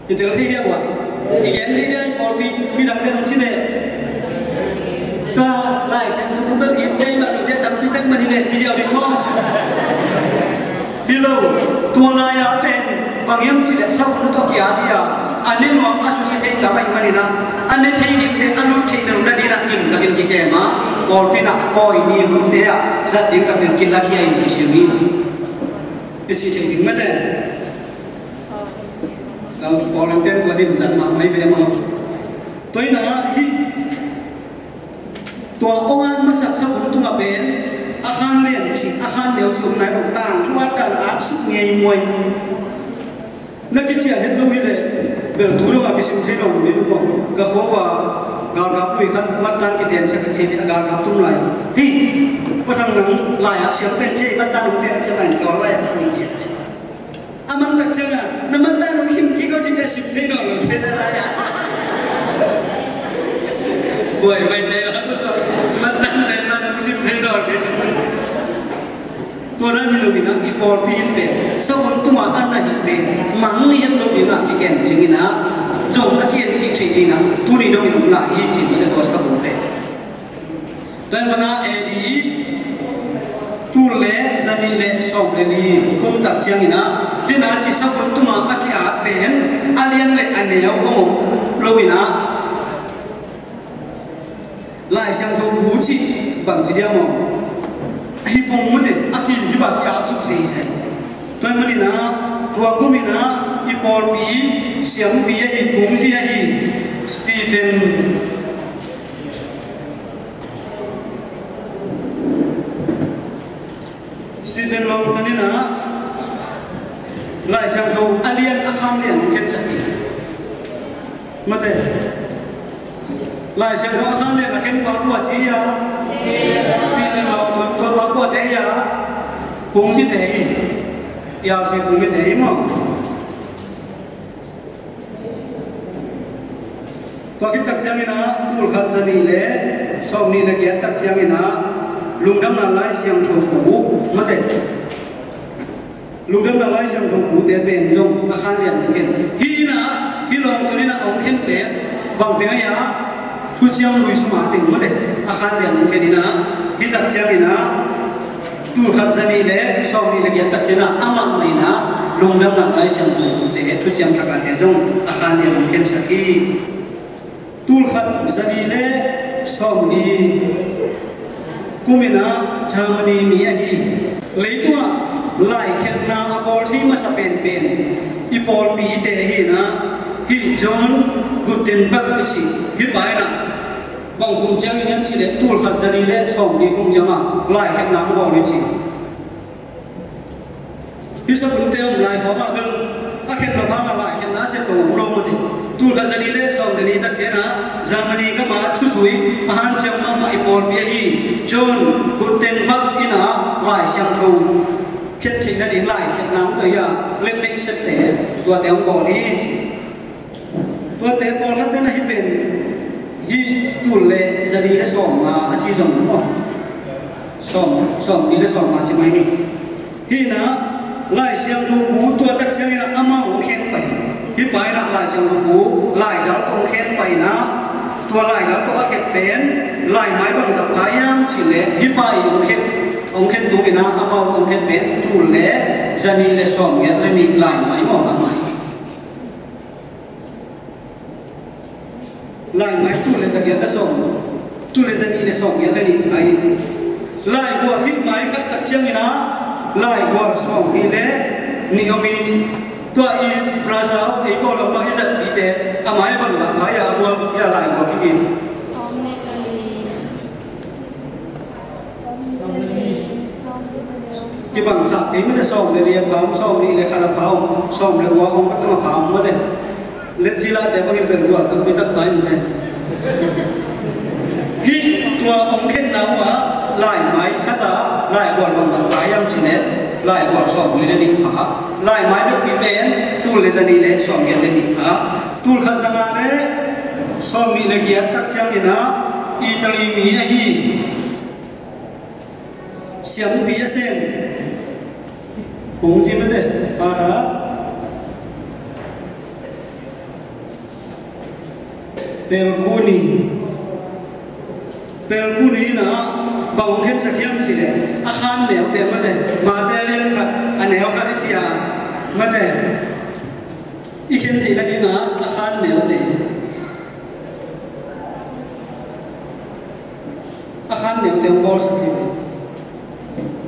itu lagi dia buat, ikan dia ball bidang dia macam ni, dah lah saya tu pun dia macam dia tapi tak mana dia cijau di mana, bila tua laya pen, bangyam cilik sahut untuk dia, ane nuang asosiasi tak baik mana nak, ane thei dia anu thei dia dia nak kim lagi kita mah, ball fina boy ni pun dia, zat dia tak jelas lagi yang disini, itu jadi macam orang ten tua din zat mak mai bema toi na hi tua oan masak sabun tu ngapen akhan len chi akhan leu chung nai dok tang chuat kan ap suk ngei moi na ki chia het lo wi le bel tu lo ka sim thei lo ni lo ka ko wa gal ka pui khat mat tan ki ten sa ka che gal ka tum lai hi patang nang lai a siam pen che mat tan ten che ban ko lai ni che aman tak jangan, nama tak mungkin kita cinta sipin orang saya raya. Boy, baik deh aku tu, matan deh mana sipin orang itu. Tuan ni logi nak ipol pin pe, sebab tu makan nak hipe, manglian logi nak kiken cingina, jom nak kian kik cingina, tu ni logi nak hiji kita tu sebab pe. Dan mana edi tule zani le sok le ni kum tak cingina. Dia nak cakap sebab tu mak aki apen alien le ane yang ngomong lowina lai siang tu buci bang jadi mau hipong mudi aki hibak ya sukses tuan mudi na tua kumi na hipol pi siang pi ya hipong si ya hi Stephen mau tanya na lai sang tu alien akham lian mungkin sakit, mate. Lai sang tu akham lian akham baru aja ya, seperti mau baru aja ya, fungsi teh, ya si fungsi teh mau. Kau kita tak jamina, pul khat jani le, som ni nak kita tak jamina, lungdam lai sang tu mate. Lungdam nalai sang tu putih penjong akan lihat mungkin. Hina, hilong tu ni nak mungkin pen, bang tengah ya, tu ciam luis mati mute akan lihat mungkin ina, kita ciam ina, tu khazani le, som ni lagi tak cina amak ina, lungdam nalai sang tu putih, tu ciam kakak tejong akan lihat mungkin sakit. Tu khazani le, som ni, kumina jamani miahi, leitua. Lai kena apol thi masa pen ipol pi te hi na hi John Gutenberg si hi pai na bang kum chang yan chi le tul khat jani le som ni kum changa lai kena bo ni chi hi sa bun te lai ko ma bel a khen ma ba lai kena se to lo mo ti tul khat jani le som ni tak che na zamani ka ma thu sui han chang ma ipol pi hi John Gutenberg ina lai siang thuคิดถึงนั่นเองหลายคิดน้ำตัวอย่างเล่นเสร็จตัวเต๋อบอลนี่ตัวเต๋อบอลท่านนั้นให้เป็นยี่ตุลเลยจะดีได้ส่งมาอาชีพส่งมั้งส่งดีได้ส่งมาใช่ไหมนี่ที่นะหลายเสียงดูบูตัวตักเสียงนี่นะอามาของแข็งไปที่ไปนะหลายเสียงดูบูหลายดาวตรงแข็งไปนะตัวหลายดาวตัวเข็ดเป็นหลายไม้บางสัปดาห์ย่างฉิเละที่ไปของแข็งองค์เข็นตัวนะอามาองค์เข็นเป็นตุลเล่จะนี่เลส่งเงี้ยเลยมีหลายไม้หมดหลายไม้ตุลเล่จะเงี้ยเลส่งตุลเล่จะนี่เลส่งเงี้ยเลยมีหลายจริงหลายกว่าที่ไม้ขัดตัดเชือกนี่นะหลายกว่าส่งนี่เล่นี่ก็มีต tua i Brazil i ko lo ma i zat i te amai bang za phai ya wa ya lai ko ki cái bằng sạc thì mới là sòng để liệp pháo sòng đi để khai là pháo sòng để qua không bắt cho pháo mất đấy lên chỉ là để bao nhiêu tiền của tâm bị tắc phải như thế khi tua ông khen nào mà lại máy khác là lại còn bằng tắc phải em chỉ nét lại còn sòng đi để phá lại máy được kiếm đến tu lấy ra đi để sòng đi để phá tu khăn sang đấy sòng đi để kiếm tắc trang đi na Italy mi ấy xiêm bia sen cũng gì nữa đấy đó Pelkuni na bang khen sakyam si le akhan neo te mate ma te len khat aneo khat chi ya mate I khen thi la ni na akhan neo te bol sakhi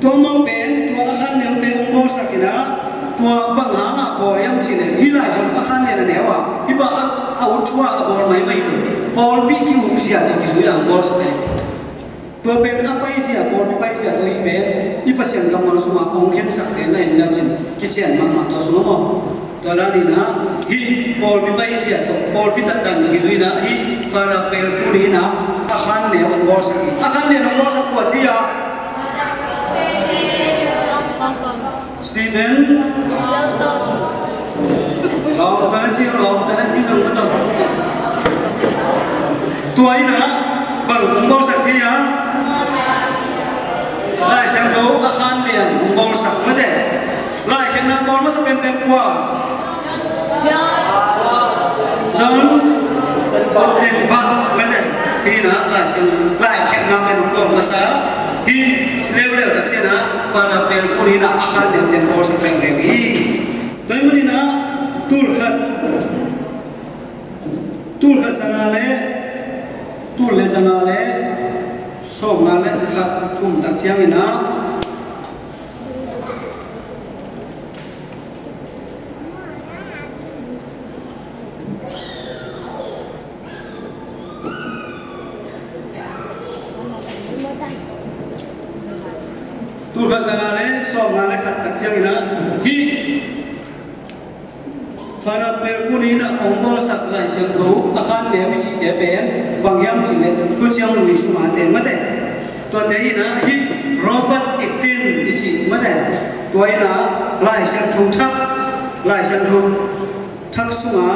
tua mau ben tua akhan neo te bol sakina tua bang ha bol yam chi le hi la jom akhan ne neo wa hi ba au chua bol mai mai bol bi ki hu sia to ki su yang bol sakhe tua ben apai sia bol pai sia to I ben I pasien kam ma suma ong khen sakhe na in lam chin ki chen ma to su mo to la ni na hi bol bi pai sia to bol bi tat dan ki su na hi fara pel puri na akhan ne bol sakhi akhan ne no bol sakwa chi ya Stephen Long tana chi dùng cái tông tuổi na bằng bol sak chi ya lại sang đấu akhan liền bol sak mất đấy lại khi nào bol mất sak bên qua John tiền bạc mất đấy khi nào lại khi nào bên bol mất sa khi leo thật sự na fara pel kuri na akhan liền tiền bol sak bên lewi tôi mới na tul khat sanale som ngale khat kum tak chiang ina tul khat sanale som ngale khat tak chiang ina hi Fara perkuni na ombol sak lai siang do akhan ne mi chi te ben bangyam chi ne thu chiang lui suma te mate to te ina hi Robert Itin chi mate to ina lai siang thu thak suma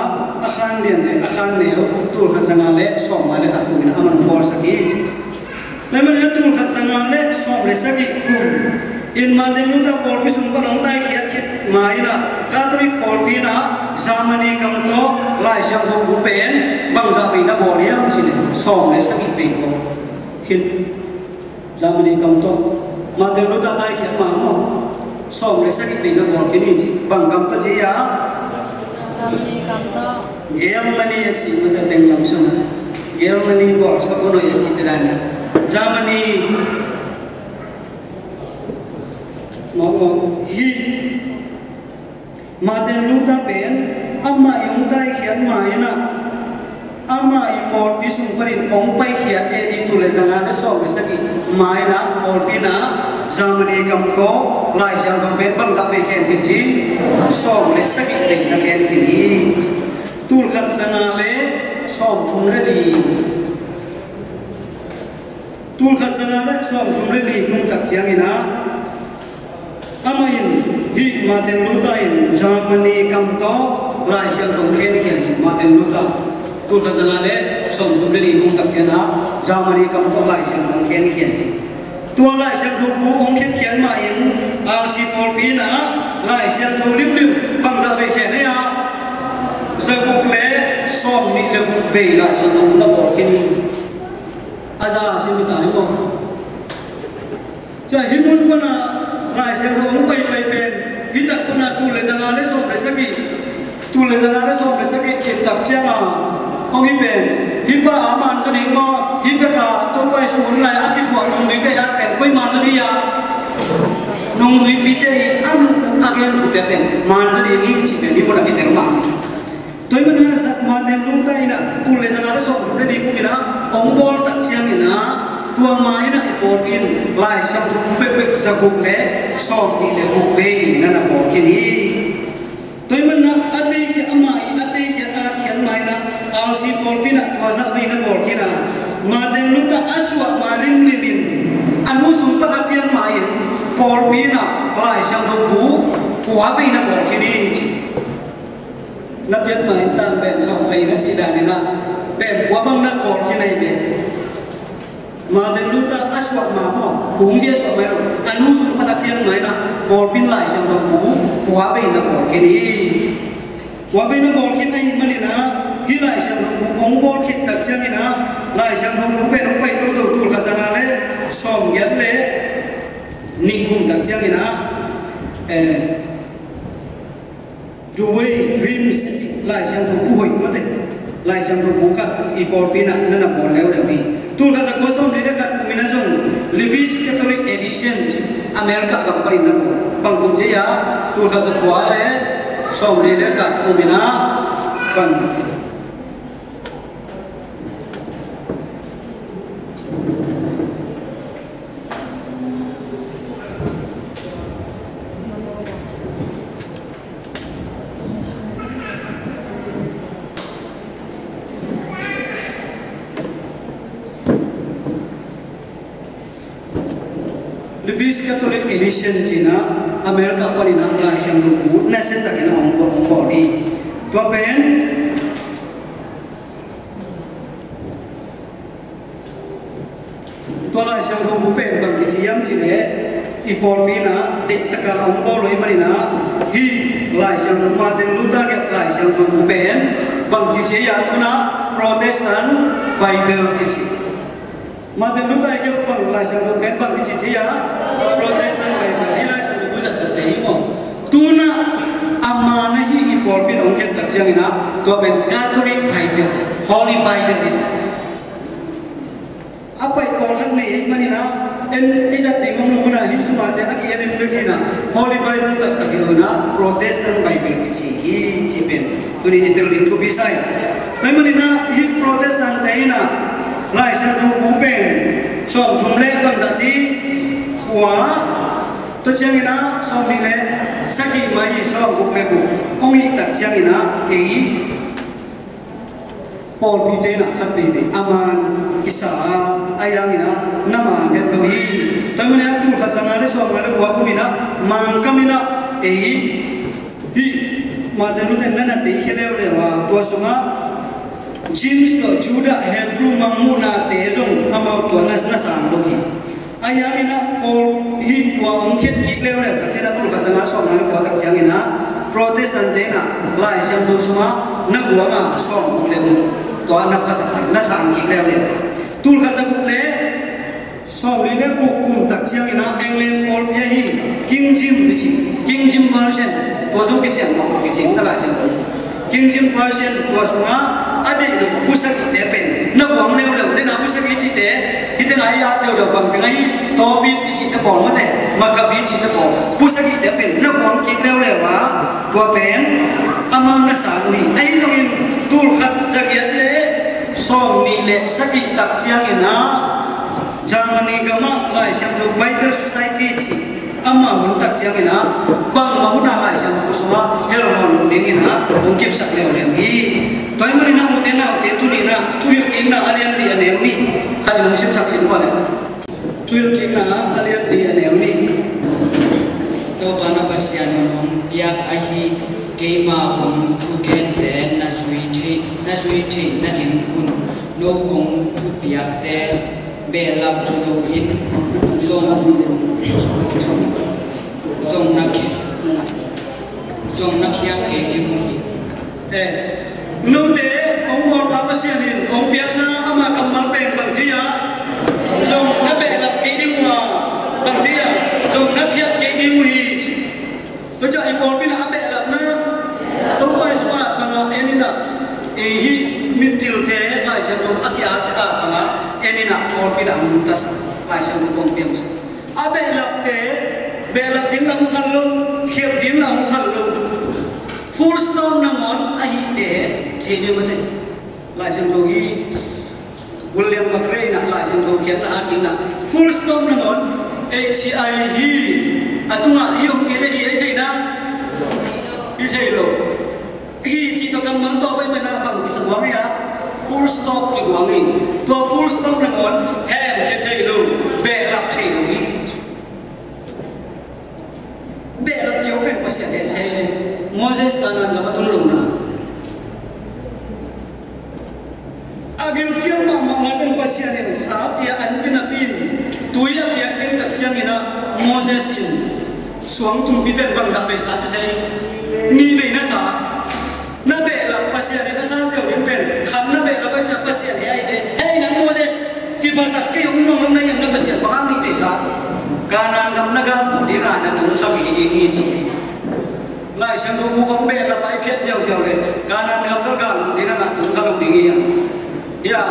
akhan ne tur khan sanga le som ma le khat ina aman bol saki te man ya tur khat sanga le som le saki kum in ma de nu ta bol bi sum ba nong dai khiat mai na Catholic Polpi na Germany kam to lai siang ho bu pen bang za bi na bol yam chi ne song le sakit pe ko khin Germany kam to ma de lu ta dai khiat ma mo song le sakit pe na bol kini chi bang kam to chi ya Germany kam to Germany chi ma de teng lam sum Germany bol sa ko no ya chi ta na Germany mo hi Maden luta pen amma yung dai khiat mai na amma I bol pi sum parin ong pai khiat e di tu le zanga na so be saki mai na bol pi na Germany kam to lai siang kam pen bang za be khen kin chi so le saki te na khen kin I tul khat zanga le som thum le li tul khat zanga le som thum le li kum tak chiang ina amain hi maten luta in Germany kam to lai siang kam khen maten luta tu kha jana le som thum le kum tak chena Germany kam to lai siang kam khen tu lai siang thu bu ong khen ma in RC Polpi na lai siang thu liu bang za be khen ya sa buk le som ni le buk be lai siang na bol khen aja sim ta mo cha himun pana lai siang thu ong pai ben kita kuna tu le jana le so be saki khit tak chianga ong hi ben hi pa aman cho ning mo hi pe ka to pai su hun lai akit huang nong zui ke at pen koi man ni ya nong zui pi te am again to the pen man the ni chi pe ni mo la ki te ma tôi mình là sắc mà đen lung tay na tu lệ sang ada sok tu ni cũng mina ông bol tak siang ina tua mai na ipopin lai sang tu bebek sakuk le sok ni le buk be na na bol kini tôi mình na ate ki amai ate ki ta khian mai na alsi bol pina tua za be na bol kina ma đen lung ta aswa ma lim limin anu sum ta apian mai bol pina lai sang tu bu kwa be na bol kiniนับยัดหมายตั้งแบบสองปีนักสีดานี่นะแบบว่าบางนักบอลที่ไหนแบบมาแต่รู้ตั้งอัศวะมาหม้อหุงเสียสมัยเราอนุสุภาพเพียงไหนนะบอลเป็นลายช่างตัวหูหัวไปนักบอลแค่นี้หัวไปนักบอลแค่ไหนมันนี่นะที่ลายช่างตัวหูของบอลคิดตักเช่นนี้นะลายช่างตัวหูเป็นลงไปตัวตัวข้าศึกเลยสองยัดเลยนิ่งคงตักเช่นนี้นะJuwe dreams lai sang thu buhoi mate lai sang thu buka ipor pina nana bol leu dewi tu ka sa custom de ka kumina song Levi's Catholic edition America ka pari na bang kum je ya tu ka sa kwa le som de ka kumina bang Levi's Catholic edition China America pa rin ang lai siyang lupo na siya takin ang body tua pen tua lai siyang lupo pen bang isiyam chine ipor pina di taka ang bolo imanina hi lai siyang lupa din luta ket lai siyang lupo pen bang isiya tuna Protestant Bible kisi Madem luta ikut bang lai sang tu kan bang cici ya Protestant Bible ilai sang tu buat jadi mo tuna amana hi ipor bin ongket tak siang ina tu ben Catholic Bible Holy Bible ini apa ipor kan ni mana ina en ijat di ngomong mana hi semua dia aki en lagi na Holy Bible tak tak itu na Protestant Bible kecil hi cipen tu ni terlihat tu bisa ya memang ina hi Protestant ina lai sang tu buben som jumle bang zaci wa to chiang ina som ni le saki mai som buble ku ongi tak chiang ina ei pol pite na khape ni aman isa ayang ina nama het doi tamane tu khasanga le som le wa ku ina mang kamina ei hi ma denu ten na te khele le wa to sunga James to Judah Hebrew manguna tezong amau to nas nasang dohi ayam ina Paul hi tua ongket kikleu le tak chena tu kasanga som na ko tak siang ina Protestant na lai siang tu suma na guanga som le to na pasak na sang kikleu le tul kasang le som le ku kum tak siang ina England Paul pia hi King James version to zo ke siang ko ke sing ta lai siang King James version to suma ada itu pusat kita pen, nak buang lewat, dan apa segi kita, kita ngaya lewat bang, tengai tobi kita buang mate, maka bi kita buang, pusat kita pen, nak buang kita lewat, dua pen, amang nasani, ayo songin tul khat jagiat le, song ni le sakit tak siang ina, jangan ni gama lai siang tu Bible Society ci, ama huntak siang ina, bang mahuna lai siang tu semua, helon dingin ha, ungkip sak lewat lagi. Toy mari na utena utetu ni na tuil king na alian di anem ni kali musim saksi ko le tuil king na alian di anem ni to pana pasyan hong piak ahi keima hong tugen te na sui the na din kun no kong tu piak te bela puno in song nakya ke kimu Nude, orang apa sih ni? Orang biasa ama kamal peng bang jia, jom nabe lap kini mua bang jia, jom nabiat kini mui. Kerja impor pina abe lap na, tupai semua bang ini nak, ini mitil te, lai sebelum akhir bang ini nak impor pina muntas, lai sebelum kompiang. Abe lap te, bela tiếng lòng khăn luôn khiếp tiếng lòng khăn luôn full stop na ngon ai để chỉ như vậy lại xem rồi William McRae nak lại xem rồi kia là tiếng là full stop na ngon HCI hi atunga yêu kia là hi thấy na hi thấy rồi hi chỉ có cầm món to với mình là bằng cái sản phẩm này full stop cái quảng này to full stop na ngon hem kia thấy rồi bè lập thấy rồi bè lập chiếu cái bác sĩ để xem Moses kanan dapat tolong na. Agil kyo mamangatan pasyan ni sa dia anpinapin tuya dia ken takjang ina Moses in suang tum bipen bangga be sa sai ni be na sa na be la pasyan ni sa sa bipen kham na be la ba cha pasyan ai de hey na Moses ki basak ke ung nong na yang na pasyan pa ni be sa kanan nam na ga di ra na nong sa bi ni chi lại xem tôi mua con bé là bãi phiết dầu dầu đấy, cả năm học các bạn đi ra bạn chúng ta đồng ý à, ya,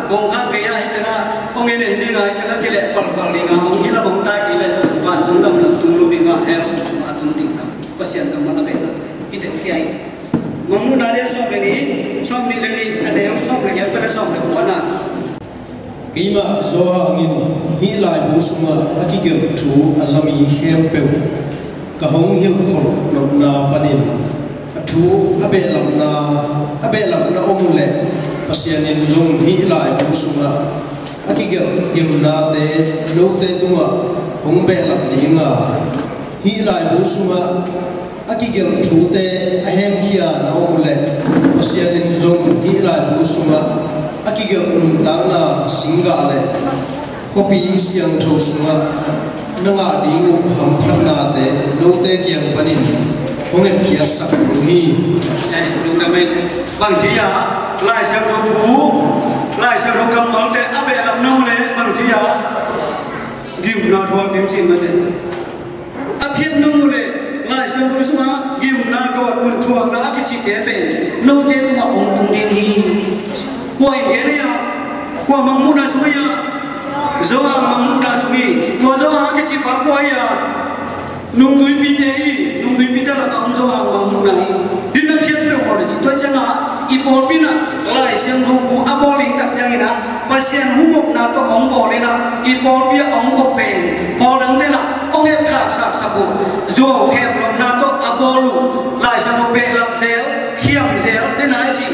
ông khác về ai thế nào, ông nghe đến đi rồi, thế là cái lệ phần đi ngà, ông nghĩ là bóng tay cái lệ bạn chúng đâm lập chúng luôn đi ngà, em chúng ta chúng đi ngà, có xem được mà nó bé lắm, cái tiểu phi ấy, mong muốn nói đến xong cái này, xong đi lên đi, anh em xong rồi cái xong rồi cũng nào. Khi mà do anh nghĩ lại bố sung mà cái kiểu chú azami hem bèo kahong hiu khol nom na panin thu abe lam na omule pasianin lung hi lai busunga akigel kimna te lo te tunga hong be lam linga hi lai busunga akigel thu te ahem hia na omule pasianin lung hi lai busunga akigel nung tang na singa le kopi siang tho sunga nanga dingu ham phanna te lote kyang panin hongem kia sak hi đúng là mình bằng chỉ ya lại sang đồ phú lại sang đồ cầm máu te abe làm nông le bằng chỉ ya ghiu na thua tiếng xin mà lên áp hiệp nông le lại sang đồ suma ghiu na gọi quân chuộc na cái chỉ té về nông te tu mà ông tung đi hi quay cái này à qua mong muốn là suma ya do mong muốn là sumi qua do cái chỉ phá quay à nông dưới bi te là ông do mong muốn này đi nó khiếp được họ để chỉ tôi chẳng à ipol pin à lại xem thu cú aboling tak chẳng ina pasien humok na to ông bỏ lên à ipol pia ông có bền bỏ đằng thế là ông em thả sạc sạc bộ do kẹp lòng na to abolu lại xem thu bền làm dẻo khiêm dẻo thế này chị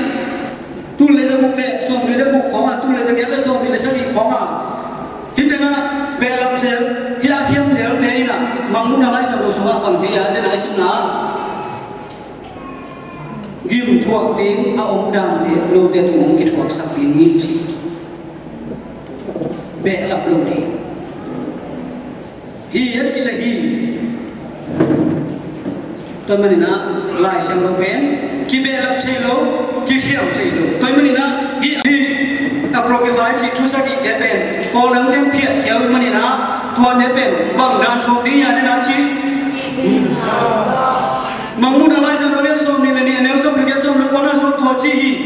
tu lấy ra mục lệ xong lấy ra mục khó mà tu lấy ra ghép lấy xong lấy ra bị khó mà thì thế nào bền làm dẻo khi đã khiêm dẻo thế là mong muốn lại xem đồ số bằng gì à thế này xem nào ghiu chuộc tiếng ông đàm thì lô tê thủ ông kết chuộc sắp biến nghiêm chi bẻ lập lô đi hi hết chỉ là hi tôi mới nói lại xem lô bén khi bẻ lập chơi lô khi khéo chơi lô tôi mới nói hi appropriate chỉ chú sa đi để bén có lắm thêm phiệt khéo mới nói tua để bén bằng đàn chuộc đi nhà để nói chi mong muốn là xem nó xong đi lên nếu xong thì xong nó có xong thua chi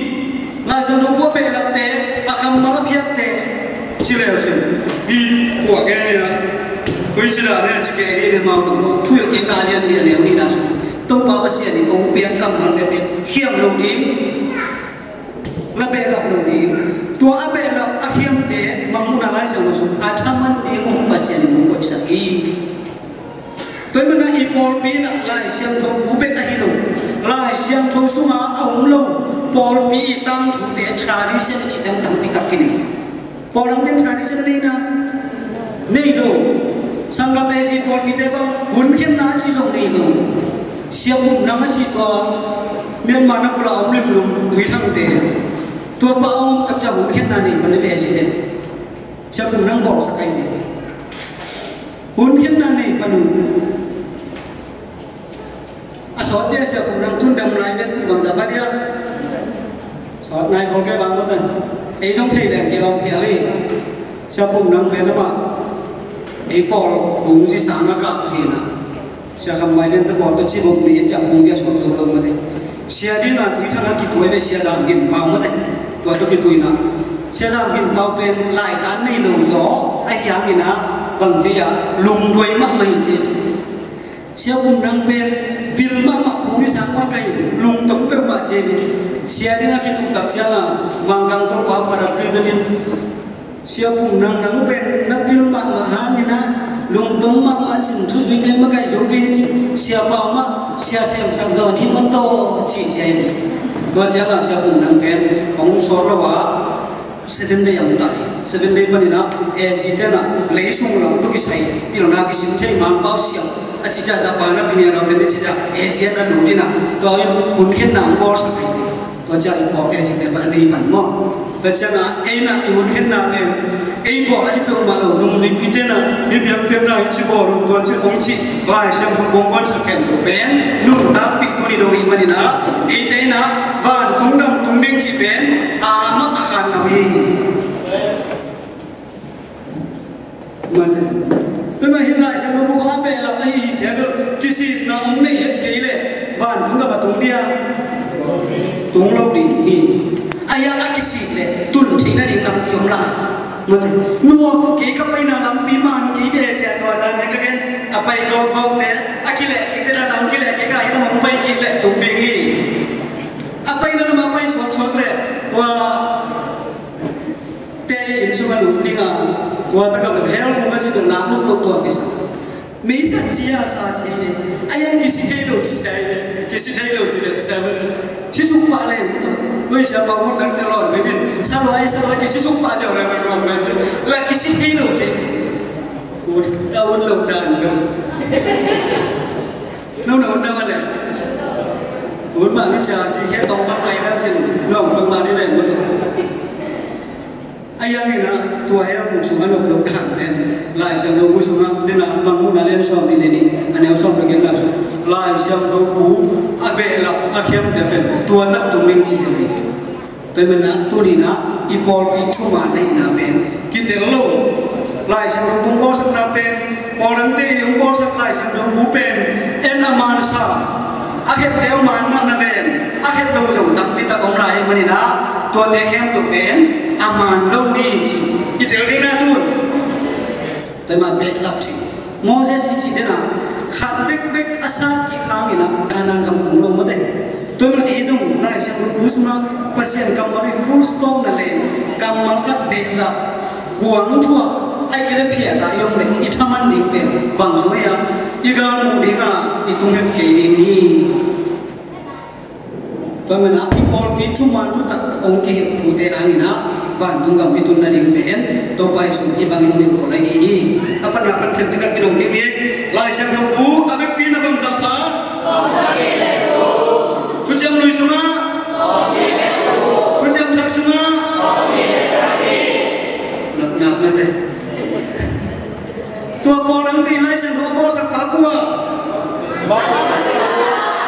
là xong nó có bể lập tế à không nó phiết tế chỉ là gì đi của cái này là với chỉ là này chỉ cái đi mà không thuê cái ta liên địa nếu đi là xong tôi bảo bác sĩ thì ông biến cầm nó để biến khiêm lồng đi là bể lập lồng đi tua à bể lập à khiêm tế mong muốn là xong nó xong à tham ăn đi ông bác sĩ thì ông có sắc y tôi mới nói Paul Pi lại xem thâu bố biết ai luôn lại xem thâu số mà ông lâu Paul Pi tăng chủ thể tradition chỉ tăng tăng bị tập cái này Paul làm thêm tradition này na này đâu sang gặp ai gì Paul Pi thế không huấn khiêm ná chỉ dùng này luôn xem hùng năng chỉ có miền mà nó cũng là ông linh lùng tùy thằng thế tôi bảo ông các cháu huấn khiêm ná này mà nó về gì thế xem hùng năng bỏ sắc cái gì huấn khiêm ná này mà nó sót dia siapa orang tun dan melayan tu bangsa apa dia sót naik kalau ke bang tu kan trong thầy làm cái bang kia đi siapa orang về nó mà Paul bung si sang agak hina siapa mai nên tu bảo tu chỉ bung ni chắc bung dia sót tu orang macam siapa dia nak tu thằng kita tu về siapa zaman kita mau macam tu kita tu na siapa zaman kita mau pen lại tán này lồng gió ai yang ni na bằng gì ya lùng đuôi mắt mình chứ sia kum nang pen bil ma ma phugi sang ma kai lung tok pe ma che ni sia dinga ki tuk tak sia manggang to pa fara pridanin sia kum nang nang pen na bil ma ma ha ni na lung tong ma ma chin thu zui ne ma kai zo ke chi sia pa ma sia sem sang zo ni ma to chi che to cha la sia kum nang pen ong so ro wa 7 day am tai 7 day panina e ji te na le sung la to ki sai pi lo na ki sim thei ma pau sia a chi cha za pa na pi ne ro te ni chi cha e ji ta lu ni na to yo kun khen na bo sa to cha i po e ji te pa ni pan mo to cha na e na i kun khen na me e bo a ji pe ma lo no ji pi te na bi bi pe na i chi bo ro to chi ong chi ba sam pu bong wan sa ken to pen nu ta pi tu ni do i ma ni na e te na van tung dang tung ding chi pen a ma a khan na wi tôi mà hiện lại xem nó có bé là cái gì thế được cái gì nó ông này hết cái này và chúng ta mà tung đi tung lâu đi ai ăn cái gì này tuần thì nó đi làm yếm lại mà nua cái cấp này là làm bí mật cái bé trẻ tuổi ra này cái à bay câu câu thế à cái này cái là làm cái nó mà bay cái này tung đi gì à bay nó mà bay sốt này và tê số mà lụt đi àว่าแต่ก็แบบเฮลกูก็จะโดนน้ำลุกตัวกิสมีสัจจีอาสาจีเนี่ยไอ้ยังกิสิเฮโลจิเซ่เนี่ยกิสิเฮโลจิเนี่ยเซ่เลยชิสุฟ้าเลยก็ยังจะมาพูดดังจะรอดไม่เป็นสลายจีชิสุฟ้าจะอะไรมันรวมกันจะแล้วกิสิเฮโลจิอุดดาวน์ลงดันกันนู่นมันเนี่ยอุดมานี่จะจีแค่ตรงไปแล้วจริงลองฟังมาได้แบบมันไอ้ยังไงนะตัวเฮลผู้สูงอายุลงดันเป็นลายเสียงผู้สูงอายุเนี่ยนะบางคนนั่นเล่นซ้อมดีนี่อันนี้ซ้อมเป็นการซ้อมลายเสียงผู้อาเบลล์อาเข้มเด็กเป็นตัวจับตรงนี้จริงๆแต่เมื่อนะตัวนี้นะอีพอลอีชั่วมาได้นะเป็นคิดเรื่องโลกลายเสียงผู้ก็สักนาเป็นพอลังเตยผู้ก็สักลายเสียงผู้เป็นเอ็นอามันซาอาเข้มเดียวมันมากนะเป็นอาเข้มเราจะตัดติดตะกงไรมันนี่นะตัวเด็กเข้มตัวเป็นอามันโลกนี้จริงอีเจริญนะทุนแต่มาเป็นหลักจริงโมเสสจริงๆนะขัดเบกอาสากี่ครั้งนี่นะการนั่งกำลังลงมาได้ตัวมันเองจงไล่เสียงรู้สึกนะภาษากำลังฟูลสต็อปนั่นเลยกำลังขัดเบกละกวางทั่วไอ้กิเลสเพียรได้ยงเลยอีทำมันนิ่งเป็นฟังสวยอ่ะอีการมูดิ้งอ่ะอีตรงนี้เกี่ยนี่ตัวมันนะอีพอลปีชุ่มมันชุ่มตัดองค์เกี่ยถูเตอันนี้นะวันตรงกับพิตุนนั่นเองเป็นตัวไปสุขีบางคนคนอะไรนี่apa nak penting juga kidong ini lai siang sabu abe pina bang zapa tu jam lui sunga tu jam tak sunga nak mate tua orang ti lai siang sabu sak pakua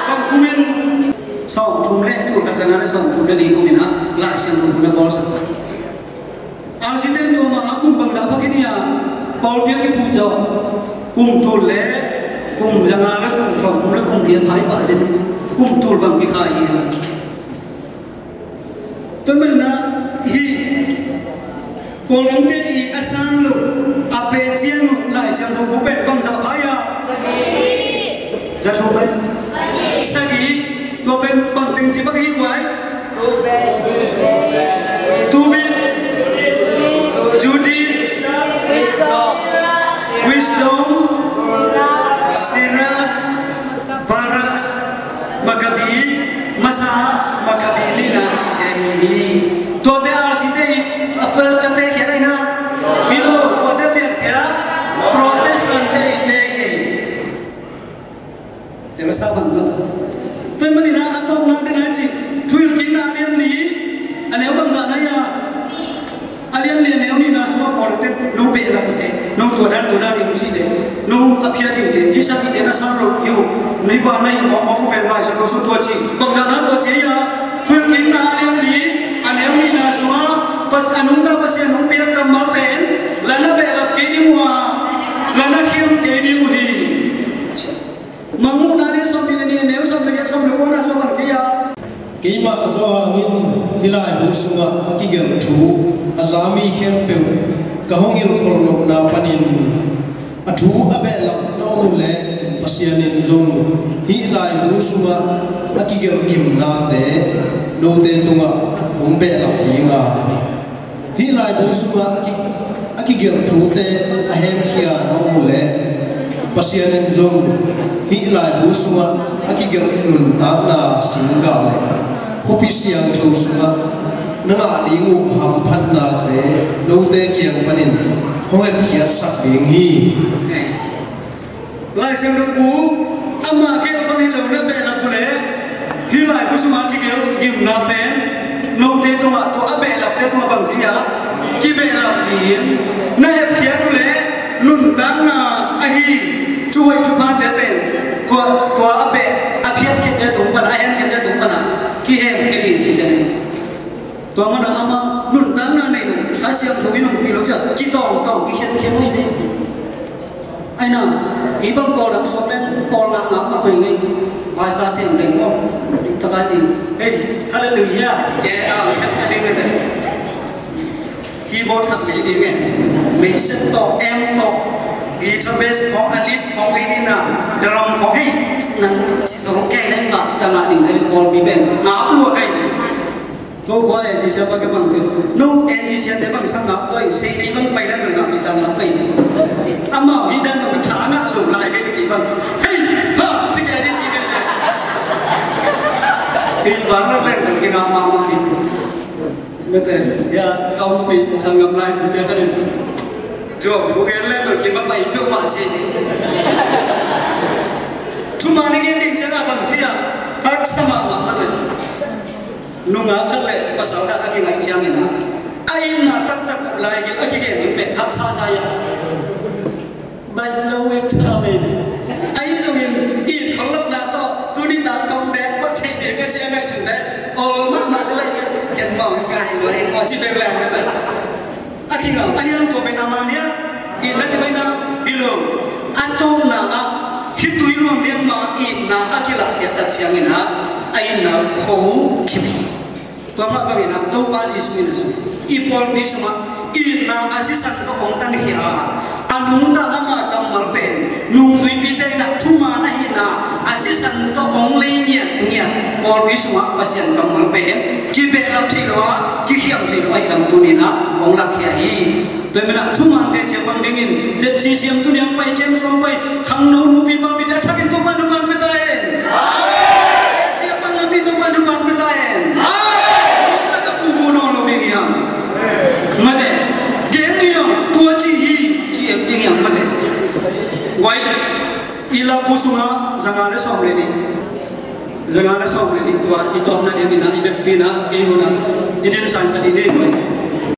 bang kumin song tumle tu kasana song tudali kumina lai siang sabu na bol sak Asisten tu mah aku bangsa apa kini ya? Paul dia ki puja, kum tul le, kum jangan le, kum sok, kum le kum dia pai pak jen, kum tul bang ki khai ya. Temen na hi, Paul ante i asan lu, ape cian lu, lai siang lu bupet bangsa apa ya? Jatuh bai? Sagi, tu ben bang tinggi bagi kuai? Tu ben Judi, wisdom, Sirah, Barak, Makabi, Masa, Makabi ini nanti ini. Tuh dia arsite apa kira ina? Bilo, tuh dia kira Protestan deh. Terus apa betul? Tuh mana ina atau mana nanti? Tuh kita alian ni, alian bangsa naya. Alian lian ni na semua politik no be la pute no to dan ni sini no apia ti de kisah ti na saro yo ni ba nai mo ben lai so so to chi bangsa na to chi ya thul kin na alian ni na semua pas anunda pas anung pe kamal pen lana be la ke ni wa lana khiam ke ni mu hi mamu na ni so bi ni ne so be so le ko na so bang chi ya Kima azwa ngin hilai busunga akigel tu azami hempeu kahongil kolno na panin atu abela na ole pasianin zong hi lai bu sunga akigel kim na te no te tunga umbe la pinga hi lai bu sunga akigel thu te ahem khia no mule pasianin zong hi lai bu sunga akigel nun ta na singa le khopi siang thu sunga nanga lingu ham phat na te no te kiang panin hoi phiat sak ding hi lai sang no ku ama ke bang hi lo na be na ku le hi lai bu suma ki gel gim na ben no te to ma to abe la te to bang ji ya ki be la ki na he phiat ku le nun tang na a hi chuai chu ba te ben ko abe a phiat ke te tung ban a hen ke te tung ban ki hem ke ni ji ja to ma na ama nun tang na nei no kha siam tho wi no ki lo cha ki tong ki khen ni ni ai nào ý bằng bò đặc sốt lên bò ngạc ngạc mà mình đi bài ta xem đỉnh không đỉnh ta cái gì hey hallelujah chị trẻ à đi về đây keyboard thật lý đi nghe mình sẽ to em to guitar bass có alip có cái gì nào drum có hey nắng chỉ số cái này mà chúng ta ngạc đỉnh đây bò bị bền ngáp luôn cái cô có thể gì cái bằng từ nu em gì sẽ thế bằng sang ngáp thôi xây đi bằng bay ra được ngáp chúng ta ngáp cái amma hi dan no thana lu lai ke ki bang hey ha chi ke ni chi ke si bang la len ke ga ma ma ni mete ya kaum pi sangam lai thu te kha ni jo thu ke len no ki ma pai tu ma si thu ma ni ke ding changa bang chi ya ak sama ma ma te nu nga kha le pa sa ta ki ngai chiang ni na ai na tak tak lai ke aki ke ni pe hak sa sa ya by no examen ai dùng in không lấp đá to tôi đi tạt không đẹp có thể để cái xe này xuống đấy ồ mắt mặt cái này cái mỏng cài rồi em có chỉ việc làm đấy à khi nào anh em của bên nam anh nhá in đấy bên nam đi luôn anh tôm là khi tôi luôn đến mà in là anh kia là hiện tại siang ini anh là khổ kịp tôi mà cái nào tôi bao giờ suy nghĩ ipol ni semua in là asisan của ông ta này anung ta ama kamar pen nung zui pite na thuma na hina asisan to ong le nya or bi suma pasian kamar pen ki be lam thi lo ki khiam thi lo ai lam tu ni na ong la khia hi to mena thuma te che bang ding in je si siam tu nyang pai kem som pai khang no nu pi pa pi ta thakin to ban ban pe ta en amen che bang lam pi to ban ban pe ta en amen ta ku mo no lo bi ya mate gen ni no tu chi hi yang mana? Wai ila busunga jangan som leni tua itu amna dia ni na ibek pina kehuna idin sansa ini